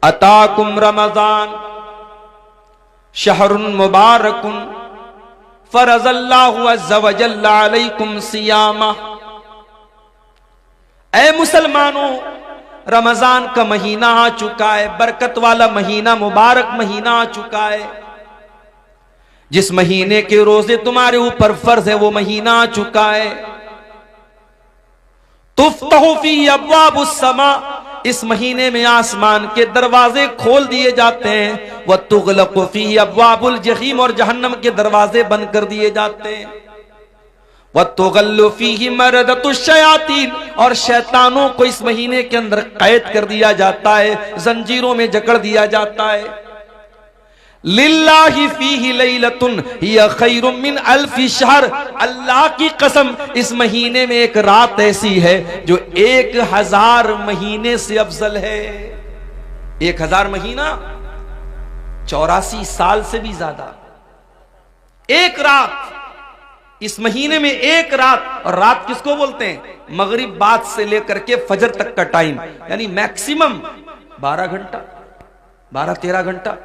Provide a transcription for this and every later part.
अताकुम रमजान शहरुन मुबारकुन फरज़ल्लाहु अज़्ज़ा व जल्ला अलैकुम सियामा। ऐ मुसलमानों, रमजान का महीना आ चुका है, बरकत वाला महीना, मुबारक महीना आ चुका है। जिस महीने के रोजे तुम्हारे ऊपर फर्ज है वो महीना आ चुका है। तुफ्तहु फी अब्वाबुस समा, इस महीने में आसमान के दरवाजे खोल दिए जाते हैं। व तुगलक़ु फीही अब्वाबुल जहीम, और जहन्नम के दरवाजे बंद कर दिए जाते हैं। व तुगल्लु फीही मरदतुश शयातीन, और शैतानों को इस महीने के अंदर कैद कर दिया जाता है, जंजीरों में जकड़ दिया जाता है। लिल्लाहि फीही लैलतुन हिया खैरुम मिन अल्फि शहर, अल्लाह की कसम इस महीने में एक रात ऐसी है जो 1000 महीने से अफजल है। 1000 महीना 84 साल से भी ज्यादा। एक रात, इस महीने में एक रात, और रात किसको बोलते हैं? मगरिब बाद से लेकर के फजर तक का टाइम, यानी मैक्सिमम 12 घंटा, 12-13 घंटा।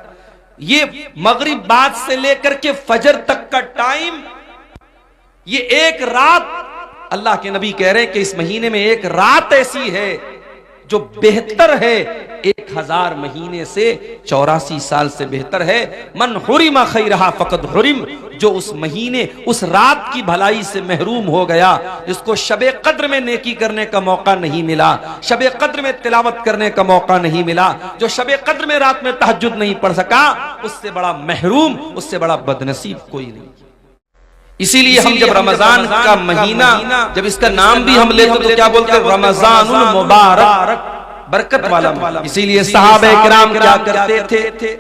ये मगरिब बाद से लेकर के फजर तक का टाइम, ये एक रात, अल्लाह के नबी कह रहे हैं कि इस महीने में एक रात ऐसी है जो बेहतर है 1000 महीने से, 84 साल से बेहतर है। मन हुरिमा खैरहा फकद हुरिम, जो उस महीने, उस रात की भलाई से महरूम हो गया, जिसको शबे कद्र में नेकी करने का मौका नहीं मिला, शबे कद्र में तिलावत करने का मौका नहीं मिला, जो शबे कद्र में रात में तहज्जुद नहीं पढ़ सका, उससे बड़ा महरूम, उससे बड़ा बदनसीब कोई नहीं। इसीलिए हम जब रमजान का महीना, जब इसका नाम भी हम लेते तो क्या बोलते हैं? रमजानुल मुबारक, बरकत वाला। इसीलिए सहाबे किराम क्या करते थे,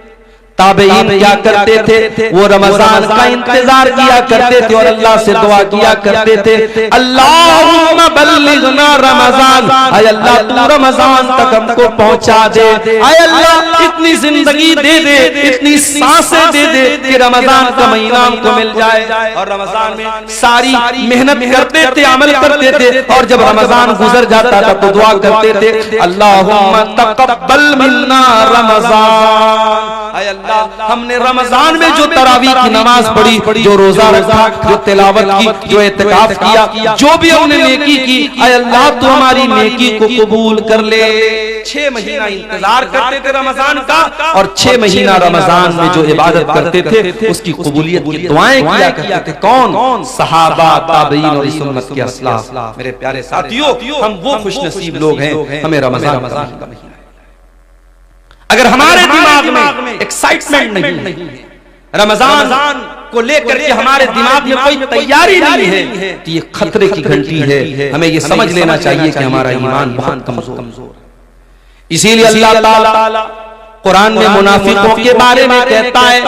ताबईन क्या करते थे? वो रमजान का इंतजार किया करते थे और अल्लाह से दुआ किया करते थे, अल्लाहुम्मा बल्लिगना रमजान, आय अल्लाह तू रमजान तक हमको पहुंचा दे, आय अल्लाह इतनी जिंदगी दे दे, इतनी सांसें दे दे कि रमजान का महीना हमको मिल जाए। और रमजान में सारी मेहनत करते थे, अमल करते थे, और जब रमजान गुजर जाता था तो दुआ करते थे, अल्लाहुम्मा तक़ब्बल मिन्ना रमजान, आय अल्लाह हमने रमजान में जो तरावी की नमाज पढ़ी, जो रोजा रखा, जो तिलावत की, जो इत्तिकाफ किया, जो भी हमने नेकी की, आय अल्लाह तू हमारी नेकी को कबूल कर ले। 6 महीना इंतजार करते थे रमजान का, और 6 महीना रमजान में जो इबादत करते थे उसकी कबूलियत की दुआएं किया करते थे। कौन? सहाबा, ताबईन और इस उम्मत के असलाफ। मेरे प्यारे साथियों, हम वो खुशनसीब लोग हैं, हमें रमजान का महीना। अगर हमारे दिमाग में एक्साइटमेंट नहीं है, रमजान को लेकर के हमारे दिमाग में कोई तैयारी नहीं है, तो ये खतरे की घंटी है। हमें ये समझ लेना चाहिए कि हमारा ईमान बहुत कमजोर है। इसीलिए अल्लाह ताला कुरान में मुनाफिकों के बारे में कहता है,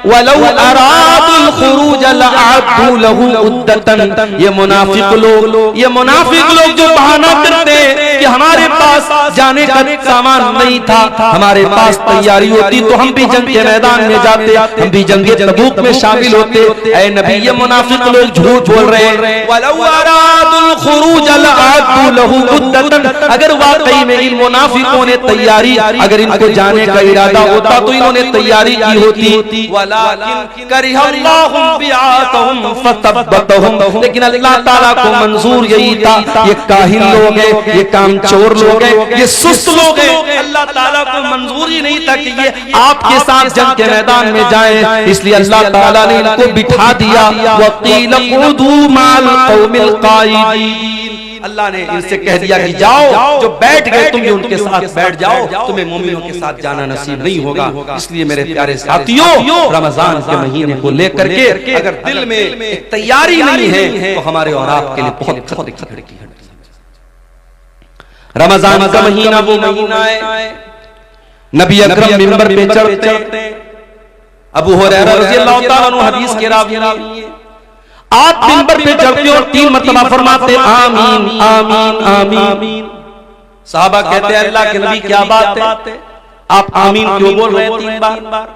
वलौ अरादुल खुरूज लअअद्दू लहू उद्दतन, ये मुनाफिक लोग जो बहाना करते हैं कि हमारे पास जाने का सामान नहीं था, हमारे पास तैयारी होती तो हम भी जंग के मैदान में जाते, हम भी जंगे तबूक में शामिल होते। ऐ नबी, ये मुनाफिक लोग झूठ बोल रहे हैं। वलौ अरादुल खुरूज लअअद्दू लहू उद्दतन, अगर वाकई में इन मुनाफिकों ने तैयारी, अगर इनको जाने का इरादा होता तो इन्होंने तैयारी की होती। वलाकिन करिहल्लाहु बिआतहुम फतब्बतहुम, लेकिन अल्लाह ताला को मंजूर यही था, ये काहिल लोग हैं, ये कामचोर लोग हैं, ये सुस्त लोग हैं। अल्लाह ताला को मंजूर ही नहीं था कि ये आपके साथ जंग के मैदान में जाएं, इसलिए अल्लाह ताला ने इनको बिठा दिया। वक़ील क़ुदू माल क़ौमिल क़ाइदीन, अल्लाह ने इनसे कह दिया कि जाओ, जो बैठ गए तुम भी उनके साथ बैठ जाओ, तुम्हें मोमिनों के साथ जाना नसीब नहीं होगा। इसलिए मेरे प्यारे साथियों, रमजान के महीने को लेकर के अगर दिल में तैयारी नहीं है तो हमारे और आपके लिए बहुत खतरे की घड़ी है। रमजान का महीना वो महीना है, नबी अकरम मिंबर पे चढ़ते, अबू हुरैरा रज़ियल्लाहु ताला अन्हु हदीस के रावी हैं, आप मिंबर पे चढ़ते और 3 मरतबा फरमाते आमीन आमीन आमीन। साहबा कहते हैं, अल्लाह के नबी क्या बात है, आप आमीन क्यों बोल रहे हैं 3 बार?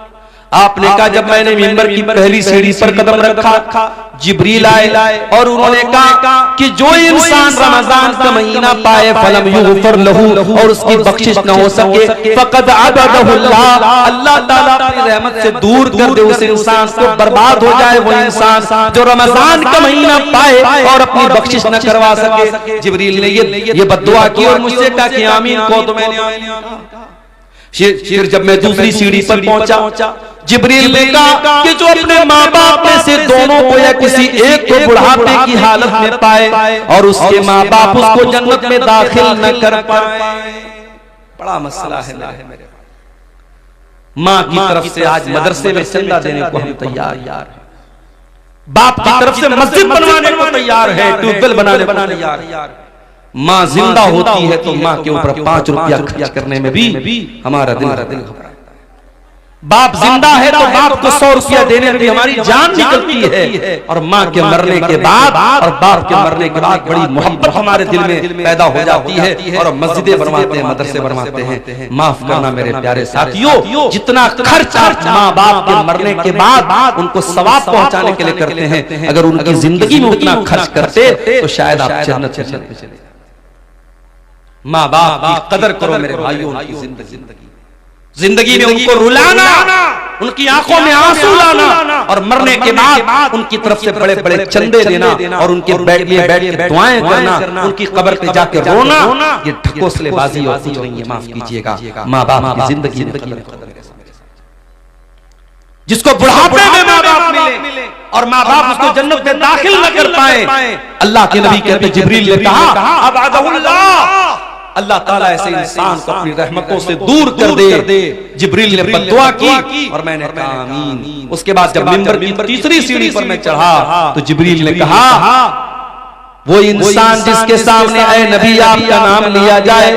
आपने कहा जब मैंने मिंबर की पहली सीढ़ी पर कदम रखा, जिब्रील आए और उन्होंने कहा कि जो इंसान रमजान का महीना पाए फलम युगफर लहू, और उसकी बख्शिश न हो सके, फकद अबदहुल्लाह, अल्लाह ताला अपनी रहमत से दूर कर दे उस इंसान को, बर्बाद हो जाए वो इंसान जो रमजान का महीना पाए और अपनी बख्शिश न करवा सके। जिब्रील ने ये बद्दुआ की और मुझसे कहा कि आमीन को, तो मैंने आमीन कहा। फिर जब मैं दूसरी सीढ़ी पर पहुंचा, जिब्रील ने कहा कि जो अपने माँ बाप में से दोनों को या किसी एक को बुढ़ापे की हालत में पाए और उसके माँ बाप उसको जन्नत में दाखिल न कर पाए, बड़ा मसला है मेरे। माँ की तरफ से आज मदरसे में चंदा देने को हम तैयार हैं, बाप की तरफ से मस्जिद बनवाने को तैयार है, ट्यूबवेल बनाने को तैयार है। माँ जिंदा होती है तो माँ के ऊपर 5 रुपया खर्च करने में भी हमारा दिल घबराता है। बाप जिंदा है तो बाप को 100 रुपया देने में भी हमारी जान निकलती है। और माँ के मरने के बाद और बाप के मरने के बाद बड़ी मोहब्बत हमारे दिल में पैदा हो जाती है और मस्जिदें बनवाते हैं, मदरसे बनवाते हैं। माफ करना मेरे प्यारे साथियों, जितना खर्च माँ बाप के मरने के बाद उनको सवाब पहुंचाने के लिए करते हैं, अगर उनकी जिंदगी में उतना खर्च करते तो शायद आप जन्नत में चले। माँ बाप की कदर करो मेरे भाइयों, उनकी जिंदगी में उनको रुलाना, उनकी आंखों में आंसू लाना और मरने के बाद उनकी तरफ से बड़े बड़े चंदे देना और उनके बैठ के दुआएं करना, उनकी कब्र पे जाके रोना, ये ढकोसलेबाजी और कुछ नहीं है। माफ कीजिएगा, माँ बाप की जिंदगी में जिसको बुढ़ापे में माँ बाप मिले और माँ बाप उसको जन्नत में दाखिल न कर पाए, अल्लाह के नबी कहते जिब्रील ने कहा अब अल्लाह ताला ऐसे इंसान को अपनी रहमतों से दूर कर दे। जिब्रील ने बद्दुआ की और मैंने कहा आमीन। उसके बाद जब मिंबर की तीसरी सीढ़ी पर मैं चढ़ा तो जिब्रील ने कहा वो इंसान जिसके सामने ऐ नबी आपका नाम लिया जाए,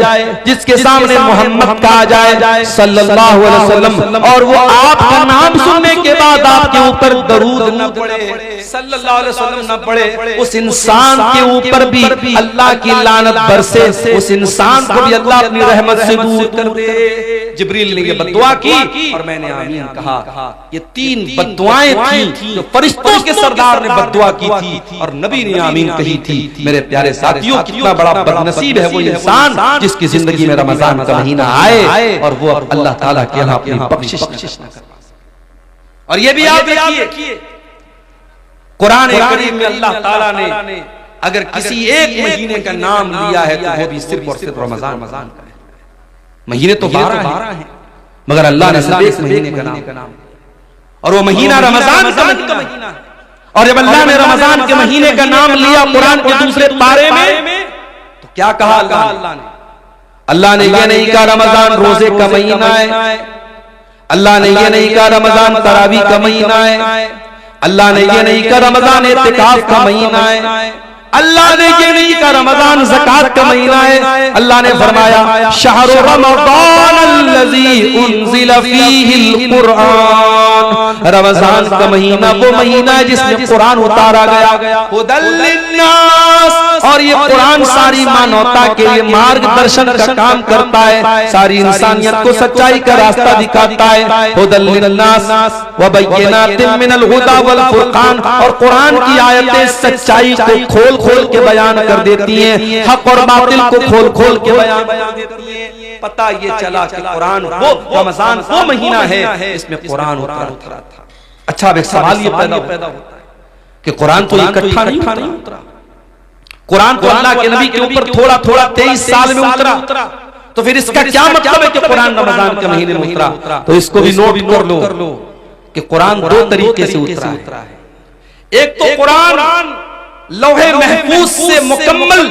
जिसके सामने मोहम्मद कहा जाए सल्लल्लाहु अलैहि वसल्लम, और वो आपका नाम सुनने के बाद आपके ऊपर दरूद न पड़े, सल्लल्लाहु अलैहि वसल्लम न पड़े, उस इंसान के ऊपर भी अल्लाह की लानत बरसे, उस इंसान को भी अल्लाह अपनी रहमत से दूर कर दे। जिब्रील ने ये बद्दुआ की और मैंने आमीन कहा। ये 3 बद्दुआएं थी जो फरिश्तों के सरदार ने बद्दुआ की थी और नबी ने आमीन कही थी। मेरे प्यारे साथियों, कितना बड़ा बदनसीब है वो इंसान जिसकी जिंदगी में रमजान का महीना आए और वो अल्लाह ताला के यहाँ अपनी बख्शिश न कर। और ये भी याद रखिए, कुरान करीम में अल्लाह ताला ने अगर किसी एक महीने का नाम लिया है तो वो भी सिर्फ और सिर्फ रमजान का है। महीने तो 12 हैं मगर अल्लाह ने सिर्फ एक महीने का नाम, और वो महीना रमजान का महीना है। और जब अल्लाह ने रमजान के महीने का नाम लिया कुरान के दूसरे पारे में तो क्या कहा अल्लाह ने ये नहीं कहा रमजान रोजे का महीना है, अल्लाह ने ये नहीं कहा रमजान तरावी का महीना है, अल्लाह ने ये नहीं कहा रमजान इत्तिकाफ का महीना है, अल्लाह ने ये नहीं कहा रमजान ज़कात का महीना है। अल्लाह ने फरमाया शहरु रमज़ान अल्लज़ी उन्ज़िला फ़ीहिल कुरआन, रमजान का महीना वो महीना है जिसमें कुरान उतारा गया, हुदल लिन्नास, और ये कुरान सारी मानवता के लिए मार्गदर्शन का काम करता है, सारी इंसानियत को सच्चाई का रास्ता दिखाता है। हुदल लिन्नास व बय्यिनातिन मिनल हुदा वल फुरकान, और कुरान की आयतें सच्चाई को खोल के बयान कर देती हैं, हक और बातिल को खोल के बयान देती हैं। पता ये चला कि कुरान वो रमजान वो महीना है इसमें कुरान उतरा था। अच्छा, अब एक सवाल ये पैदा होता है कि कुरान तो इकट्ठा नहीं उतरा, कुरान तो अल्लाह के नबी के ऊपर थोड़ा 23 साल में उतरा, तो फिर इसका क्या मतलब है कि कुरान रमजान के महीने में उतरा? तो इसको भी नोट कर लो कि कुरान 2 तरीके से उतरा है। एक तो कुरान लौहे महफूज से मुकम्मल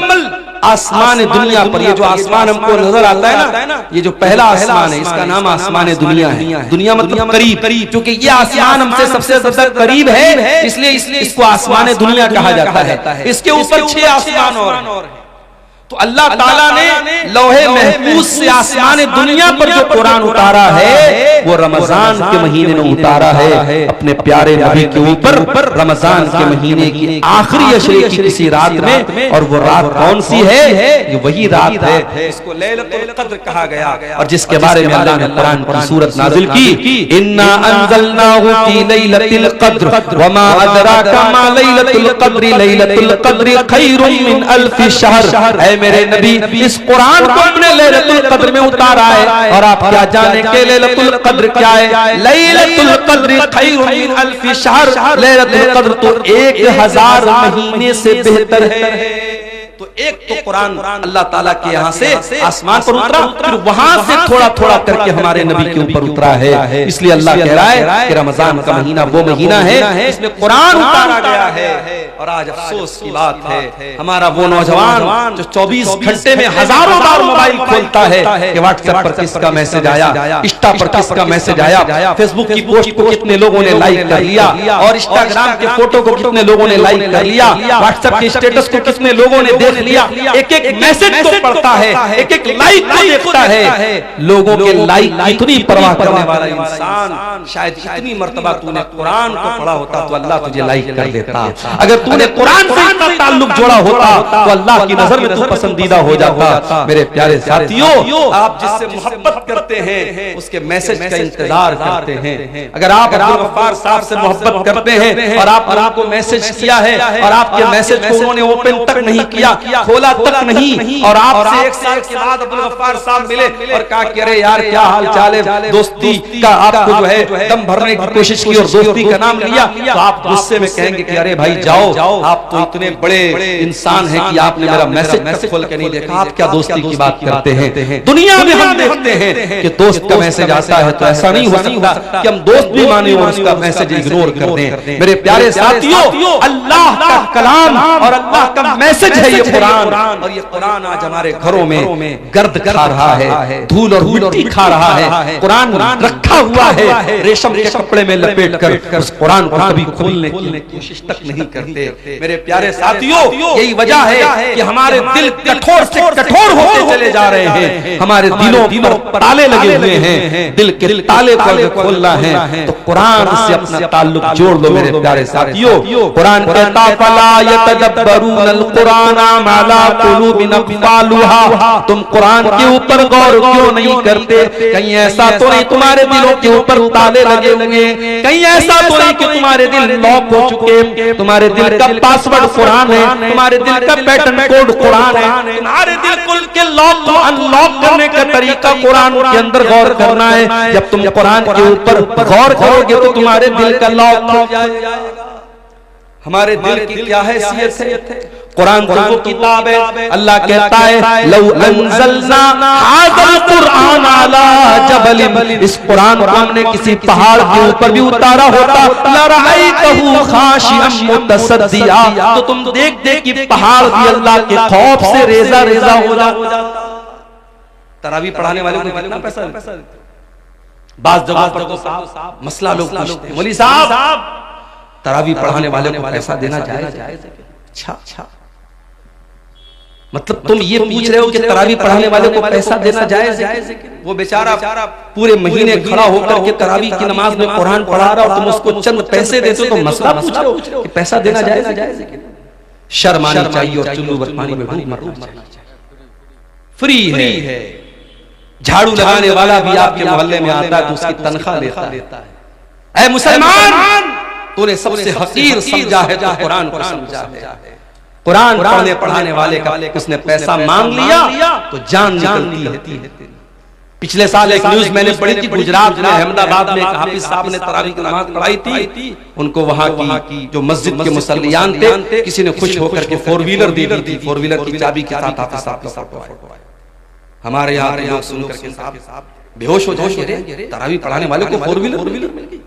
आसमान दुनिया पर, ये जो आसमान हमको नजर आता है ना, ये जो पहला आसमान है इसका नाम आसमान दुनिया है। दुनिया मतलब करीब, क्योंकि ये आसमान हमसे सबसे ज्यादा करीब है, इसलिए इसको आसमान दुनिया कहा जाता है। इसके ऊपर 6 आसमान और हैं। तो अल्लाह ताला ने लौहे महफूज से आसमान दुनिया पर जो कुरान उतारा है वो रमजान के महीने में उतारा है अपने प्यारे नबी के ऊपर, रमजान के महीने की आखिरी अशरे की किसी रात में। और वो रात कौन सी है? ये वही रात है इसको लैलतुल क़द्र कहा गया, और जिसके बारे में अल्लाह ने कुरान की सूरत नाजिल की, इन्ना अंज़लनाहु फी लैलतिल क़द्र वमा अदराका मा लैलतुल क़द्र लैलतुल क़द्र खैरुम मिन अल्फि शहर। ऐ मेरे नबी, इस कुरान को हमने लैलतुल क़द्र में उतारा है, और आप क्या जाने के लैलतुल क़द्र क्या है? लैलतुल क़द्र खैरुम मिन अल्फि शहर। लैलतुल क़द्र तो 1000 महीने से बेहतर है। तो एक तो कुरान अल्लाह ताला के यहाँ से आसमान पर उतरा, फिर वहां से थोड़ा थोड़ा करके हमारे नबी के ऊपर उतरा है। इसलिए अल्लाह कह रहा है कि रमजान का महीना वो महीना है इसमें कुरान उतारा गया है। और आज अफसोस की बात है, हमारा वो नौजवान जो 24 घंटे में हजारों बार मोबाइल खोलता है कि व्हाट्सएप पर किसका मैसेज आया, इंस्टा पर किसका मैसेज आया, फेसबुक की पोस्ट को कितने लोगों ने लाइक कर लिया, और इंस्टाग्राम के फोटो को कितने लोगों ने लाइक कर लिया, व्हाट्सएप के स्टेटस को कितने लोगों ने देख लिया। एक एक मैसेज को पढ़ता है, एक एक लाइक को देखता है। लोगों के लाइक की इतनी परवाह करने वाला इंसान, शायद इतनी मर्तबा तूने कुरान को पढ़ा होता तो अल्लाह तुझे लाइक कर देता। अगर तूने कुरान से इतना ताल्लुक जोड़ा होता तो अल्लाह की नजर में तू पसंदीदा हो जाता। मेरे प्यारे साथियों, आप जिससे मोहब्बत करते हैं उसके मैसेज का इंतजार करते हैं। अगर आप अब्दुल गफ्फार साहब से मोहब्बत करते हैं और आपको मैसेज किया है और आपके मैसेज को उन्होंने ओपन तक नहीं किया, खोला तक नहीं, और आपसे 1 साल के बाद अब्दुल गफ्फार साहब मिले और कहा कि अरे यार क्या हाल चाल है, दोस्ती का आपको जो है दम भरने की कोशिश की और दोस्ती का नाम लिया, तो आप गुस्से में कहेंगे कि अरे भाई जाओ, आप तो इतने बड़े इंसान हैं कि आपने मेरा मैसेज तक खोल के नहीं देखा, आप क्या दोस्ती की बात करते हैं। दुनिया में हम देखते हैं कि दोस्त का मैसेज आता है तो ऐसा नहीं हो सकता कि हम दोस्त भी माने और उसका मैसेज इग्नोर कर दें। मेरे प्यारे साथियों, अल्लाह का कलाम और अल्लाह का मैसेज है ये कुरान, और ये कुरान आज हमारे घरों में गर्द खा रहा है, धूल और मिट्टी खा रहा है। कुरान रखा हुआ है रेशम के कपड़े में लपेट कर, उस कुरान को कभी खोलने की कोशिश तक नहीं करते। मेरे प्यारे साथियों, यही वजह है कि हमारे दिल कठोर से कठोर होते चले जा रहे हैं। हमारे दिलों पर ताले लगे हुए हैं, दिल के ताले को खोलना है तो कुरान से अपना ताल्लुक जोड़ लो। मेरे प्यारे साथियों, कुरान कहता फला यतदब्बरूनल कुरान माला कुलूबिन अक़फालुहा, तुम कुरान के ऊपर गौर क्यों नहीं करते? कहीं ऐसा तो नहीं तुम्हारे दिलों के ऊपर ताले लगे होंगे, कहीं ऐसा तो नहीं कि तुम्हारे दिल लॉक हो चुके, तुम्हारे दिल का पासवर्ड कुरान है, तुम्हारे दिल का पैटर्न कोड कुरान है, तुम्हारे दिल के लॉक को अनलॉक करने का तरीका कुरान के अंदर गौर करना है। जब तुम कुरान के ऊपर गौर करोगे तो तुम्हारे दिल का लॉक खुल जाएगा। हमारे दिल की क्या हैसियत है? कुरान तो वो किताब है, अल्लाह कहता है लौ अंज़लना हाज़ल कुरान अला जबलिन, इस कुरान को हमने किसी पहाड़ के ऊपर भी उतारा होता लरअयतहु खाशिअम मुतसद्दिया, तो तुम देखते कि पहाड़ भी अल्लाह के खौफ से रेजा रेजा हो जाता। तरावी पढ़ाने वाले को कितना पैसा देते? बात जगह पर तो मसला लोग पूछते हैं, मौलवी साहब तरावी पढ़ाने वाले को पैसा देना जायज है? अच्छा, मतलब तुम ये पूछ रहे हो कि तरावी पढ़ाने वाले को पैसा देना जायज है? वो बेचारा पूरे महीने खड़ा होकर के तरावी की नमाज में कुरान पढ़ा रहा और तुम उसको चंद पैसे देते हो तो मसला पूछ रहे हो कि पैसा देना जायज है? शर्म आनी चाहिए और चुल्लू बरपानी में डूब मरना चाहिए। फ्री है, झाड़ू लगाने वाला भी आपके मोहल्ले में आता है तो उसकी तनख्वाह लेता है। ऐ मुसलमान, तूने सबसे हकीर समझा है तो कुरान को समझा है। कुरान पढ़ने पढ़ाने वाले का उसने पैसा मांग लिया तो जान निकलती है। पिछले साल एक न्यूज मैंने पढ़ी थी, गुजरात में अहमदाबाद में एक हाफिज साहब ने तरावी की नमाज पढ़ाई थी, उनको वहां की जो मस्जिद के मुसल्लियान थे किसी ने खुश होकर के 4 व्हीलर दी थी, 4 व्हीलर की चाबी के साथ हाफिज साहब का फोटो है। हमारे यहाँ लोग सुनकर के साहब बेहोश हो जाएंगे, तरावी पढ़ाने वाले को 4 व्हीलर मिल गई।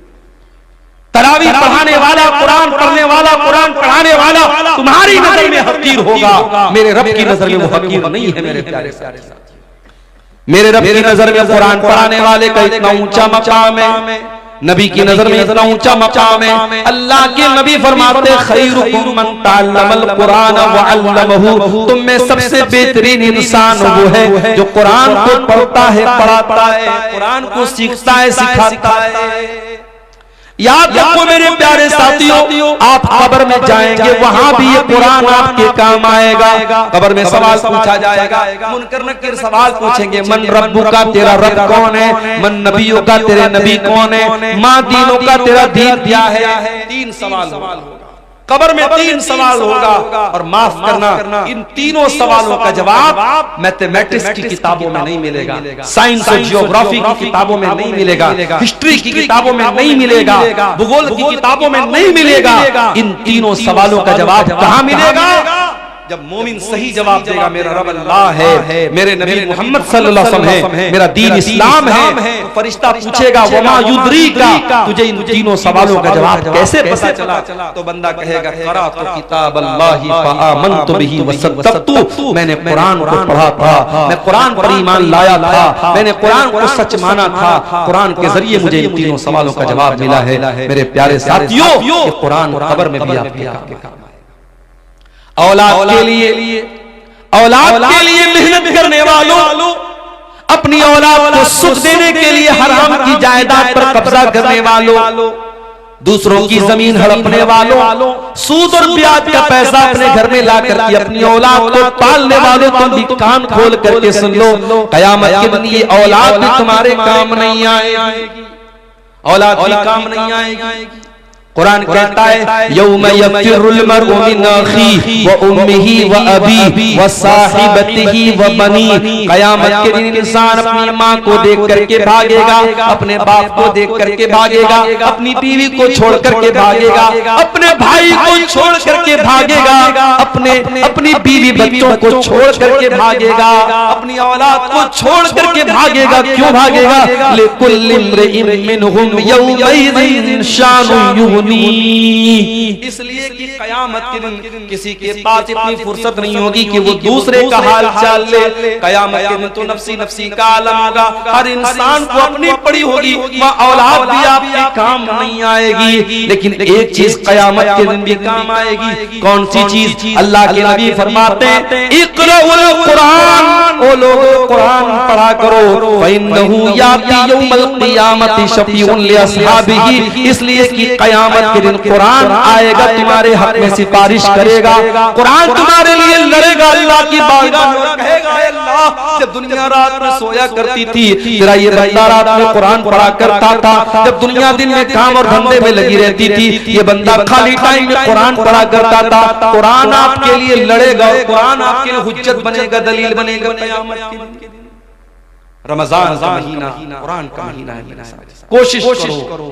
तरावी पढ़ाने वाला, कुरान पढ़ने वाला, कुरान पढ़ाने वाला तुम्हारी नजर में हकीर होगा, मेरे रब की नजर में वो हकीर नहीं है। मेरे प्यारे साथियों, मेरे रब की नजर में कुरान पढ़ाने वाले का इतना ऊंचा मकाम है। नबी की नजर में इतना ऊंचा मकाम है। अल्लाह के नबी फरमाते खैरुकुम मन तअल्लमल कुरान व अल्लमहु, तुम में सबसे बेहतरीन इंसान वो है जो कुरान को पढ़ता है, पढ़ाता है, कुरान को सीखता है, सिखाता है। याद रखो मेरे प्यारे साथियों, आप कब्र में जाएंगे वहां भी ये कुरान आपके काम आएगा। कब्र में सवाल पूछा जाएगा, मुनकर नकीर सवाल पूछेंगे, मन रब्बुका, तेरा रब कौन है, मन नबियों का, तेरे नबी कौन है, माँ दीनों का, तेरा दीन क्या है। 3 सवाल होगा कब्र में, 3 सवाल होगा। और माफ करना, इन तीनों सवालों का जवाब मैथमेटिक्स की किताबों में नहीं मिलेगा, साइंस और जियोग्राफी की किताबों में नहीं मिलेगा, हिस्ट्री की किताबों में नहीं मिलेगा, भूगोल की किताबों में नहीं मिलेगा। इन तीनों सवालों का जवाब कहां मिलेगा? जब मोमिन सही जवाब देगा, मेरा रब अल्लाह है, मेरे नबी मोहम्मद सल्लल्लाहु अलैहि वसल्लम है, मेरा दीन इस्लाम है, तो फरिश्ता पूछेगा वमा युद्रीका, तुझे इन तीनों सवालों का जवाब कैसे पता चला? तो बंदा कहेगा क़राअतु किताब अल्लाहि फ़आमनतु बिही वसद्दक़तु, मैंने कुरान को पढ़ा था, मैं कुरान पर ईमान लाया था, मैंने कुरान को सच माना था, कुरान के जरिए मुझे इन तीनों सवालों का जवाब मिला है। मेरे प्यारे साथियों, ये कुरान कब्र में भी आपके काम आएगा। औलाद के लिए, औलाद के लिए मेहनत करने वालों, अपनी औलाद को सुख देने के लिए हराम की जायदाद पर कब्जा करने वालों, दूसरों की जमीन हड़पने वालों, सूद और ब्याज का पैसा अपने घर में ला करके अपनी औलाद को पालने वालों, तुम भी कान खोल करके सुन लो, कयामत के दिन ये औलाद भी तुम्हारे काम नहीं आएगी, औलाद भी काम नहीं आएगी। कुरान कहता है यौम यफ़िरुल मर्उ मिन अख़ीहि व उम्मिही व अबीही व साहिबतिही व बनी, कयामत के दिन इंसान अपनी माँ को देख करके भागेगा, अपने बाप को देख करके भागेगा, अपनी बीवी को छोड़ करके भागेगा, अपने भाई को छोड़ करके भागेगा, अपनी बीवी बच्चों को छोड़ करके भागेगा, अपनी औलाद को छोड़ करके भागेगा। क्यों भागेगा? लिकुल्लि इम्रिइन मिनहुम यौमइज़िन शानुन युग़नी, इसलिए कि कयामत के दिन किसी के पास इतनी फुर्सत नहीं होगी कि वो दूसरे का हाल चाल ले। कयामत के दिन तो नफ्सी नफ्सी का आलम होगा, हर इंसान को अपनी पड़ी होगी, वह औलाद भी आपके काम नहीं आएगी। लेकिन एक चीज कयामत के दिन भी काम आएगी। कौन सी चीज? अल्लाह के नबी फरमाते हैं इक़राउल कुरान, ओ लोगों कुरान पढ़ा करो, फ़इन्नहु याती यौमल क़ियामति शफ़ीउन लि अस्हाबिही, इसलिए कि कयामत के दिन कुरान आएगा, तुम्हारे हक में सिफारिश करेगा, कुरान तुम्हारे लिए लड़ेगा अल्लाह की बारगाह में, कहेगा अल्लाह जब दुनिया रात में सोया करती थी, तेरा ये बंदा रात में कुरान पढ़ा करता था, जब दुनिया दिन में काम और धंधे में लगी रहती थी, ये बंदा खाली टाइम में कुरान पढ़ा करता था, कुरान आपके लिए लड़ेगा, कुरान आपके लिए हुज्जत बनेगा, दलील बनेगा क़यामत के दिन। रमजान का महीना कुरान का महीना है, कोशिश करो।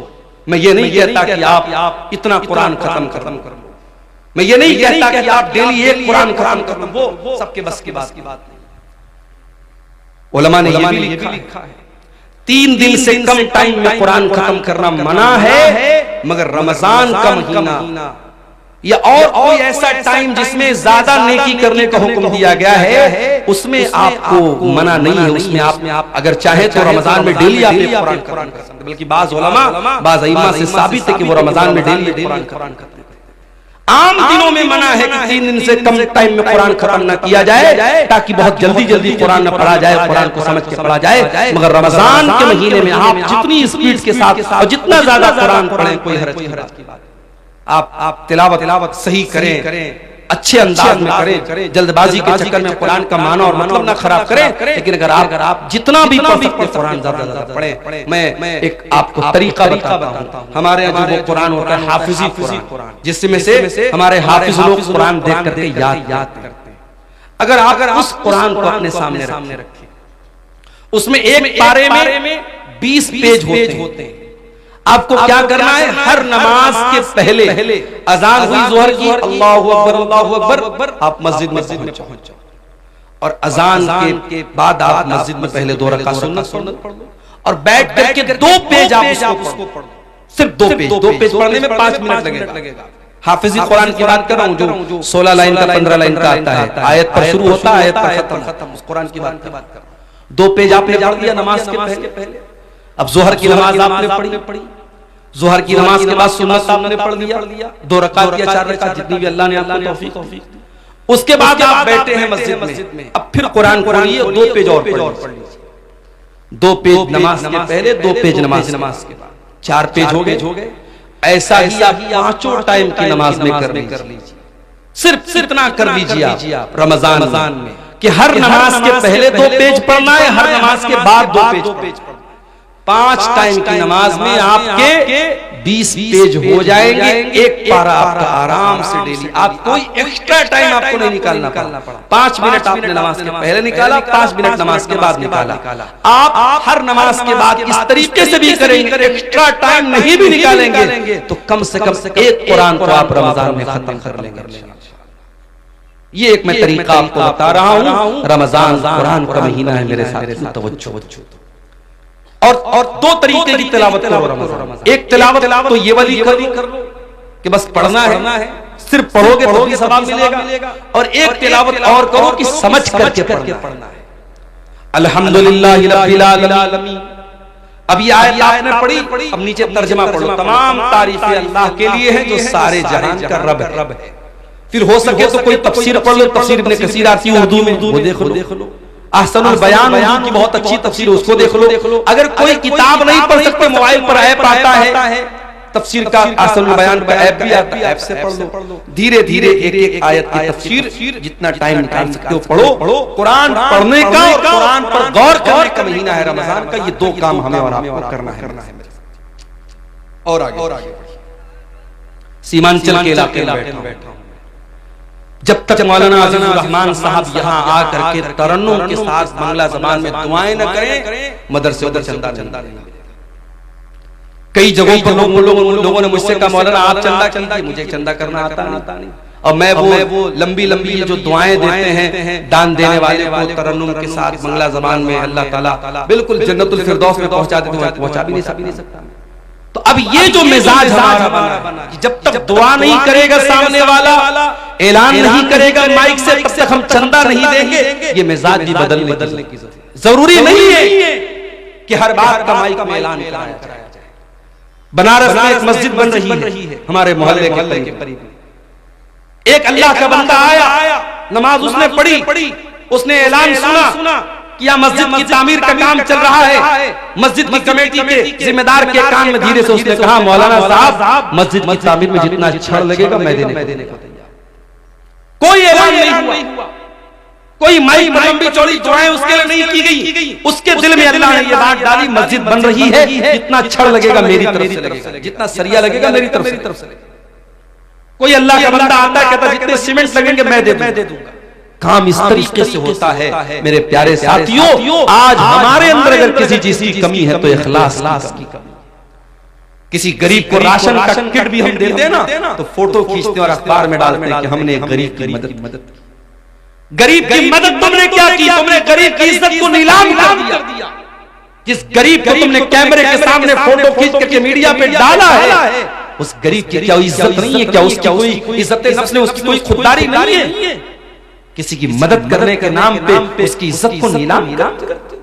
मैं ये नहीं कहता कि आप इतना कुरान खत्म कर लो, मैं ये नहीं कहता कि आप डेली एक कुरान खत्म कर लो, वो सबके बस की बात नहीं। उलमा ने ये भी लिखा है 3 दिन से कम टाइम में कुरान खत्म करना मना है, मगर रमजान का महीना या और कोई ऐसा टाइम जिसमें ज्यादा नेकी करने का हुक्म दिया गया है, उसमें आपको मना नहीं है। उसमें आप अगर चाहे तो रमजान में डेली आप कुरान कर सकते, बल्कि बाज़ उलमा बाज़ अइम्मा से साबित है कि वो रमजान में डेली कुरान करते हैं। आम दिनों में मना है कि 3 दिन से कम टाइम में कुरान खत्म न किया जाए, ताकि बहुत जल्दी कुरान न पढ़ा जाए, कुरान को समझ के पढ़ा जाए। मगर रमजान के महीने में आप जितनी स्पीड के साथ और जितना ज्यादा कुरान पढ़ें, कोई हरज की बात, आप तिलावत सही करें, अच्छे अंदाज में करें, जल्दबाजी के चक्कर में कुरान का माना और मतलब ना खराब करें। लेकिन अगर आप जितना भी पढ़ सकते कुरान ज्यादा पढ़ें। मैं एक आपको तरीका बताता हूँ। हमारे यहाँ जो कुरान होता है हाफिजी कुरान, जिसमें से हमारे हाफिज लोग कुरान देख करके याद करते हैं। अगर उस कुरान को अपने सामने रखें, उसमें एक पारे में 20 पेज होते हैं। आपको क्या करना है? हर नमाज के पहले अजान हुई जोहर की, अल्लाहु अकबर, आप मस्जिद में पहुंच जाओ और अजान के बाद आप मस्जिद में पहले 2 रकात सुन्नत पढ़ लो और बैठ करके 2 पेज आप उसको पढ़ लो। सिर्फ 2 पेज पढ़ने में 5 मिनट लगेगा। हाफिजी कुरान की बात कर रहा हूँ, जो 16 लाइन का 15 लाइन का आता है, आयत पर शुरू होता है, आयत पर खत्म, उस कुरान की बात कर रहा हूं। 2 पेज आपने पढ़ दिया नमाज के पहले। अब जोहर की नमाज आपने पढ़ी, जोहर की नमाज के बाद सुन्नत आपने पढ़ लिया, 2 रकात या 4 रकात जितनी भी अल्लाह ने आपको तौफीक दी। उसके बाद आप बैठे हैं मस्जिद में, अब फिर कुरान खोलिए, 2 पेज और पढ़ लीजिए। 2 पेज नमाज के पहले, 2 पेज नमाज के बाद, 4 पेज हो गए। ऐसा ही आप 5 टाइम की नमाज में कर लीजिए। सिर्फ इतना कर लीजिए आप रमजान में कि हर नमाज के पहले 2 पेज पढ़ना है, हर नमाज के बाद 2 पेज पढ़ना। 5 टाइम की नमाज में आपके 20 पेज हो जाएंगे, एक पारा आपका आराम से डेली। आप कोई एक्स्ट्रा टाइम आपको नहीं निकालना पड़ा। 5 मिनट आपने नमाज के पहले निकाला, 5 मिनट नमाज के बाद निकाला। आप हर नमाज के बाद इस तरीके से भी करेंगे, एक्स्ट्रा टाइम नहीं भी निकालेंगे तो कम से कम एक कुरान को आप रमजान में खत्म कर लेंगे। ये एक मैं तरीका आपको बता रहा हूँ। रमजान कुरान का महीना है मेरे साथ, तवज्जो। और 2 तरीके की तिलावत करो रमजान। एक तिलावत तो ये वाली कर लो कि बस पढ़ना है, सिर्फ पढ़ोगे तो भी सवाब मिलेगा। और एक तिलावत और करो कि समझ करके पढ़ना है। अल्हम्दुलिल्लाहि रब्बिल आलमीन। अब ये आयत आपने पढ़ी, अब नीचे तर्जुमा पढ़ो। तमाम तारीफें अल्लाह के लिए हैं जो सारे जहान का रब है। फिर हो सके तो कोई तफसीर पढ़ लो, तफसीर इब्न कसीर आती है उर्दू में, वो देख लो। अहसनुल बयान उर्दू की बहुत अच्छी तफसीर, उसको देख लो। अगर कोई किताब नहीं पढ़ सकते, मोबाइल पर ऐप आता है तफसीर का, अहसनुल बयान का ऐप भी आता है, ऐप से पढ़ लो। धीरे धीरे एक आयत की तफसीर जितना टाइम निकाल सकते हो पढ़ो। कुरान पढ़ने का और कुरान पर गौर करने का महीना है रमजान का। ये 2 काम हमें और आपको करना है। और आगे सीमांचल के इलाके में बैठा हूं। जब तक मौलाना अजीजुर रहमान साहब यहाँ आकर के तरन्नुम के साथ बांग्ला जबान में दुआएं न करें, मदरसे को चंदा नहीं। कई जगहों पर लोगों ने मुझसे कहा मौलाना आप चंदा कीजिए, मुझे चंदा करना आता नहीं। और मैं वो लंबी जो दुआएं देते हैं दान देने वाले को तरन्नुम के साथ बांग्ला जबान में अल्लाह ताला बिल्कुल जन्नतुल फिरदौस में पहुंचा देते हैं, पहुंचा भी नहीं सकता। तो अब ये जो मिजाज हमारा बना कि जब तक दुआ नहीं करेगा सामने वाला, ऐलान नहीं करेगा माइक से, तब तक हम चंदा नहीं देंगे। ये मिजाज भी बदलने की जरूरी नहीं है कि हर बात का माइक में ऐलान कराया जाए। बनारस में एक मस्जिद बन रही है हमारे मोहल्ले के करीब। एक अल्लाह का बंदा आया, नमाज उसने पढ़ी, उसने ऐलान सुना कि यह मस्जिद की तामीर का काम चल रहा है। मस्जिद की कमेटी के जिम्मेदार के कान में धीरे से उसने कहा मौलाना साहब मस्जिद की तामीर में जितना छड़ लगेगा मैं देने को तैयार। कोई ऐलान नहीं हुआ, कोई माइक पर लंबी चौड़ी दुआएं उसके लिए नहीं की गई। उसके दिल में अल्लाह ने ये बात डाली मस्जिद बन रही है, जितना छड़ लगेगा मेरी तरफ से लगेगा, जितना सरिया लगेगा मेरी तरफ से लगेगा। कोई अल्लाह का बंदा आता है कहता जितने सीमेंट लगेंगे मैं दे दूंगा। काम इस तरीके से होता है मेरे प्यारे साथियों। आज हमारे अंदर अगर किसी चीज की कमी है तो इखलास की कमी। किसी गरीब को राशन का किट भी हम देते हैं ना तो फोटो खींचते और अखबार में डालते हैं कि हमने गरीब की मदद की। गरीब की मदद तुमने क्या की? तुमने गरीब की इज्जत को नीलाम कर दिया। जिस गरीब को तुमने कैमरे के सामने फोटो खींच करके मीडिया पे डाला है, उस गरीब की क्या इज्जत नहीं है? क्या उसकी कोई इज्जत नफ्स नहीं? उसकी कोई खुददारी नहीं है? किसी की मदद करने के नाम पे उसकी इज्जत को नीलाम करते।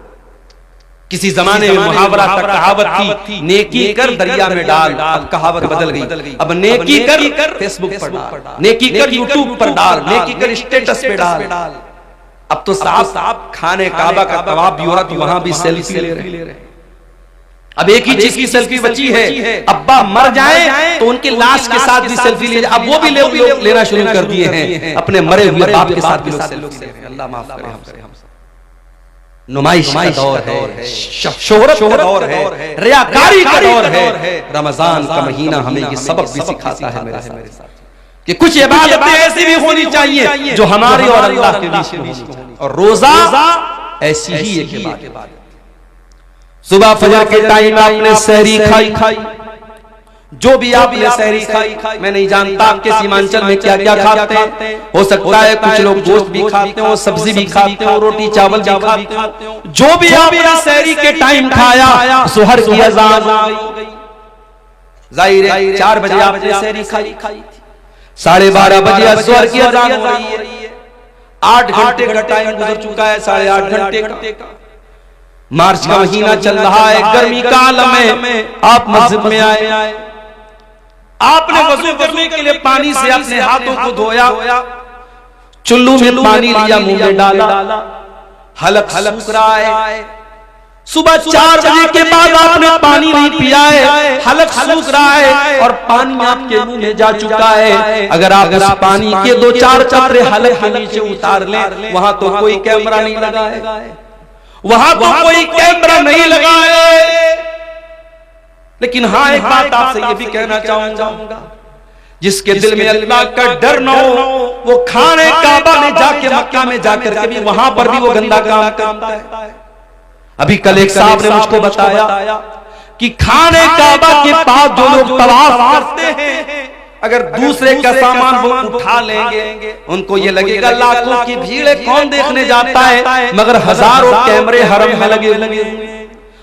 किसी जमाने में मुहावरा तक कहावत थी नेकी कर दरिया में डाल, अब कहावत बदल गई। अब नेकी कर फेसबुक पर डाल, नेकी कर यूट्यूब पर डाल, नेकी कर स्टेटस पे डाल। अब तो साहब खाने काबा का तवाफ भी हो रहा, तो वहां भी सेल्फी ले रहे। अब एक ही चीज की सेल्फी बची है, अब्बा मर जाए तो उनके लाश के साथ भी सेल्फी ले, अब वो भी लेना शुरू कर दिए हैं। अपने मरे हुए बाप के साथ भी सेल्फी ले रहे हैं। अल्लाह माफ करे हम। नुमाइश का दौर है, शोहरत का दौर है, रियाकारी का दौर है। रमजान का महीना हमें ये सबक भी सिखाता है मेरे साथ कि कुछ इबादतें ऐसी भी होनी चाहिए जो हमारे और अल्लाह के बीच में होनी। और रोजा ऐसी ही एक इबादत। सुबह फजर के टाइम आपने सहरी खाई, जो भी आपने सहरी खाई, मैं नहीं जानता आपके सीमांचल में क्या क्या खाते हैं। हो सकता है कुछ लोग गोश्त भी खाते हो, सब्जी भी खाते हो, रोटी चावल भी खाते हो। जो भी आपने सहरी के टाइम खाया, सुहर की अज़ान हो गई। जाहिर है 4 बजे आपने सहरी खाई, 12:30 बजे सुहर की अज़ान हो रही है। 8 घंटे का टाइम गुजर चुका है, 8.5 घंटे का। मार्च का महीना चल रहा है, गर्मी का आलम में आप मस्जिद में आए, आपने वजू करने के लिए पानी से अपने हाथों को धोया, चुल्लू में पानी लिया, मुंह में डाला, हलक सूख रहा है। सुबह 4 बजे के बाद आपने पानी नहीं पिया है, हलक सूख रहा है और पानी आपके मुंह में जा चुका है। अगर आप उस पानी के 2-4 कतरे हलक के नीचे उतार लें, वहां तो कोई कैमरा नहीं लगा है, वहां तो कोई कैमरा नहीं लगा है। लेकिन हाँ, एक बात आपसे ये भी कहना चाहूंगा, जिसके दिल में अल्लाह का डर न हो, वो खाने काबा में जाके, मक्का में जाकर के भी वहां पर भी वो गंदा काम करता है। अभी कल एक साहब ने मुझको बताया कि खाने काबा के पास जो लोग तवाफ करते हैं, अगर दूसरे का सामान वो उठा लेंगे, उनको ये लगेगा लाखों की भीड़ है, कौन देखने जाता है, मगर हजारों कैमरे हरम में लगे हुए,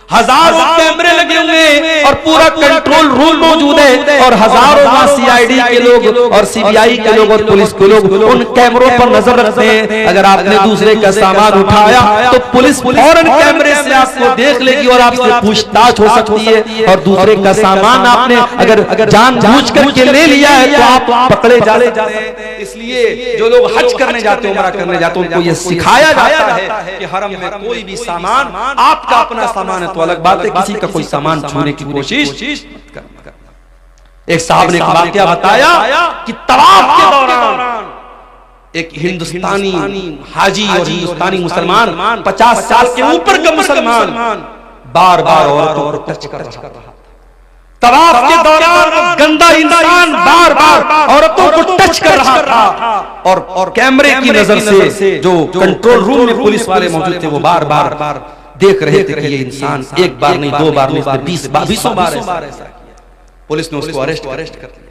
हजारों कैमरे लगे हुए और पूरा कंट्रोल रूम मौजूद है और हजारों सीआईडी के लोग और सीबीआई के लोग और पुलिस के लोग उन कैमरों पर नजर रखते हैं। अगर आपने दूसरे का सामान उठाया तो पुलिस फौरन कैमरे से आपको देख लेगी और आपसे पूछताछ हो सकती है। और दूसरे का सामान आपने अगर जानबूझ करके ले लिया है तो आप पकड़े जाते हैं। इसलिए जो लोग हज करने जाते हैं, उमरा करने जाते हैं, उनको यह सिखाया जाता है कि हरम में कोई भी सामान आपका अपना सामान है तो अलग बात है, किसी का कोई सामान छूने की कोशिश मत करना। एक साहब ने एक वाकया बताया कि तवाफ के दौरान एक हिंदुस्तानी हाजी और हिंदुस्तानी मुसलमान 50 साल के ऊपर का मुसलमान बार बार औरतों को टच कर रहा था। तवाफ के दौरान वो गंदा इंसान बार बार औरतों को टच कर रहा था और कैमरे की नजर से जो कंट्रोल रूम में पुलिस वाले मौजूद थे वो बार बार देख रहे थे कि ये इंसान एक बार नहीं, 2 बार नहीं, 20 बार ऐसा किया। पुलिस ने उसको अरेस्ट कर लिया।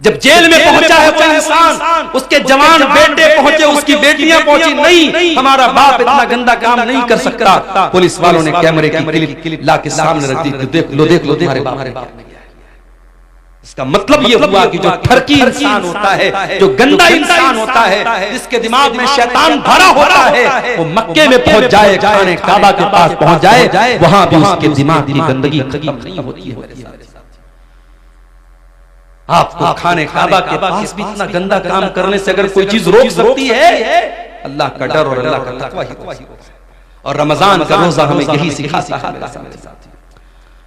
जब जेल में पहुंचा है वो इंसान, उसके जवान बेटे पहुंचे, उसकी बेटियां पहुंची, नहीं हमारा बाप इतना गंदा काम नहीं कर सकता। पुलिस वालों ने कैमरे की क्लिप ला के सामने रख दी, देख लो तुम्हारे बाप ने किया। इसका मतलब ये हुआ कि जो ठरकी इंसान होता है, जो गंदा इंसान होता है, जिसके दिमाग में शैतान भरा होता है, वो मक्के में पहुंच जाए, खाने काबा के पास पहुंच जाए, वहां भी उसके दिमाग की गंदगी खत्म नहीं होती है। आपको खाने काबा के पास भी इतना गंदा काम करने से अगर कोई चीज रोक सकती है, अल्लाह का डर और अल्लाह का तकवा ही। और रमजान का रोजा हमें यही सिखाता है।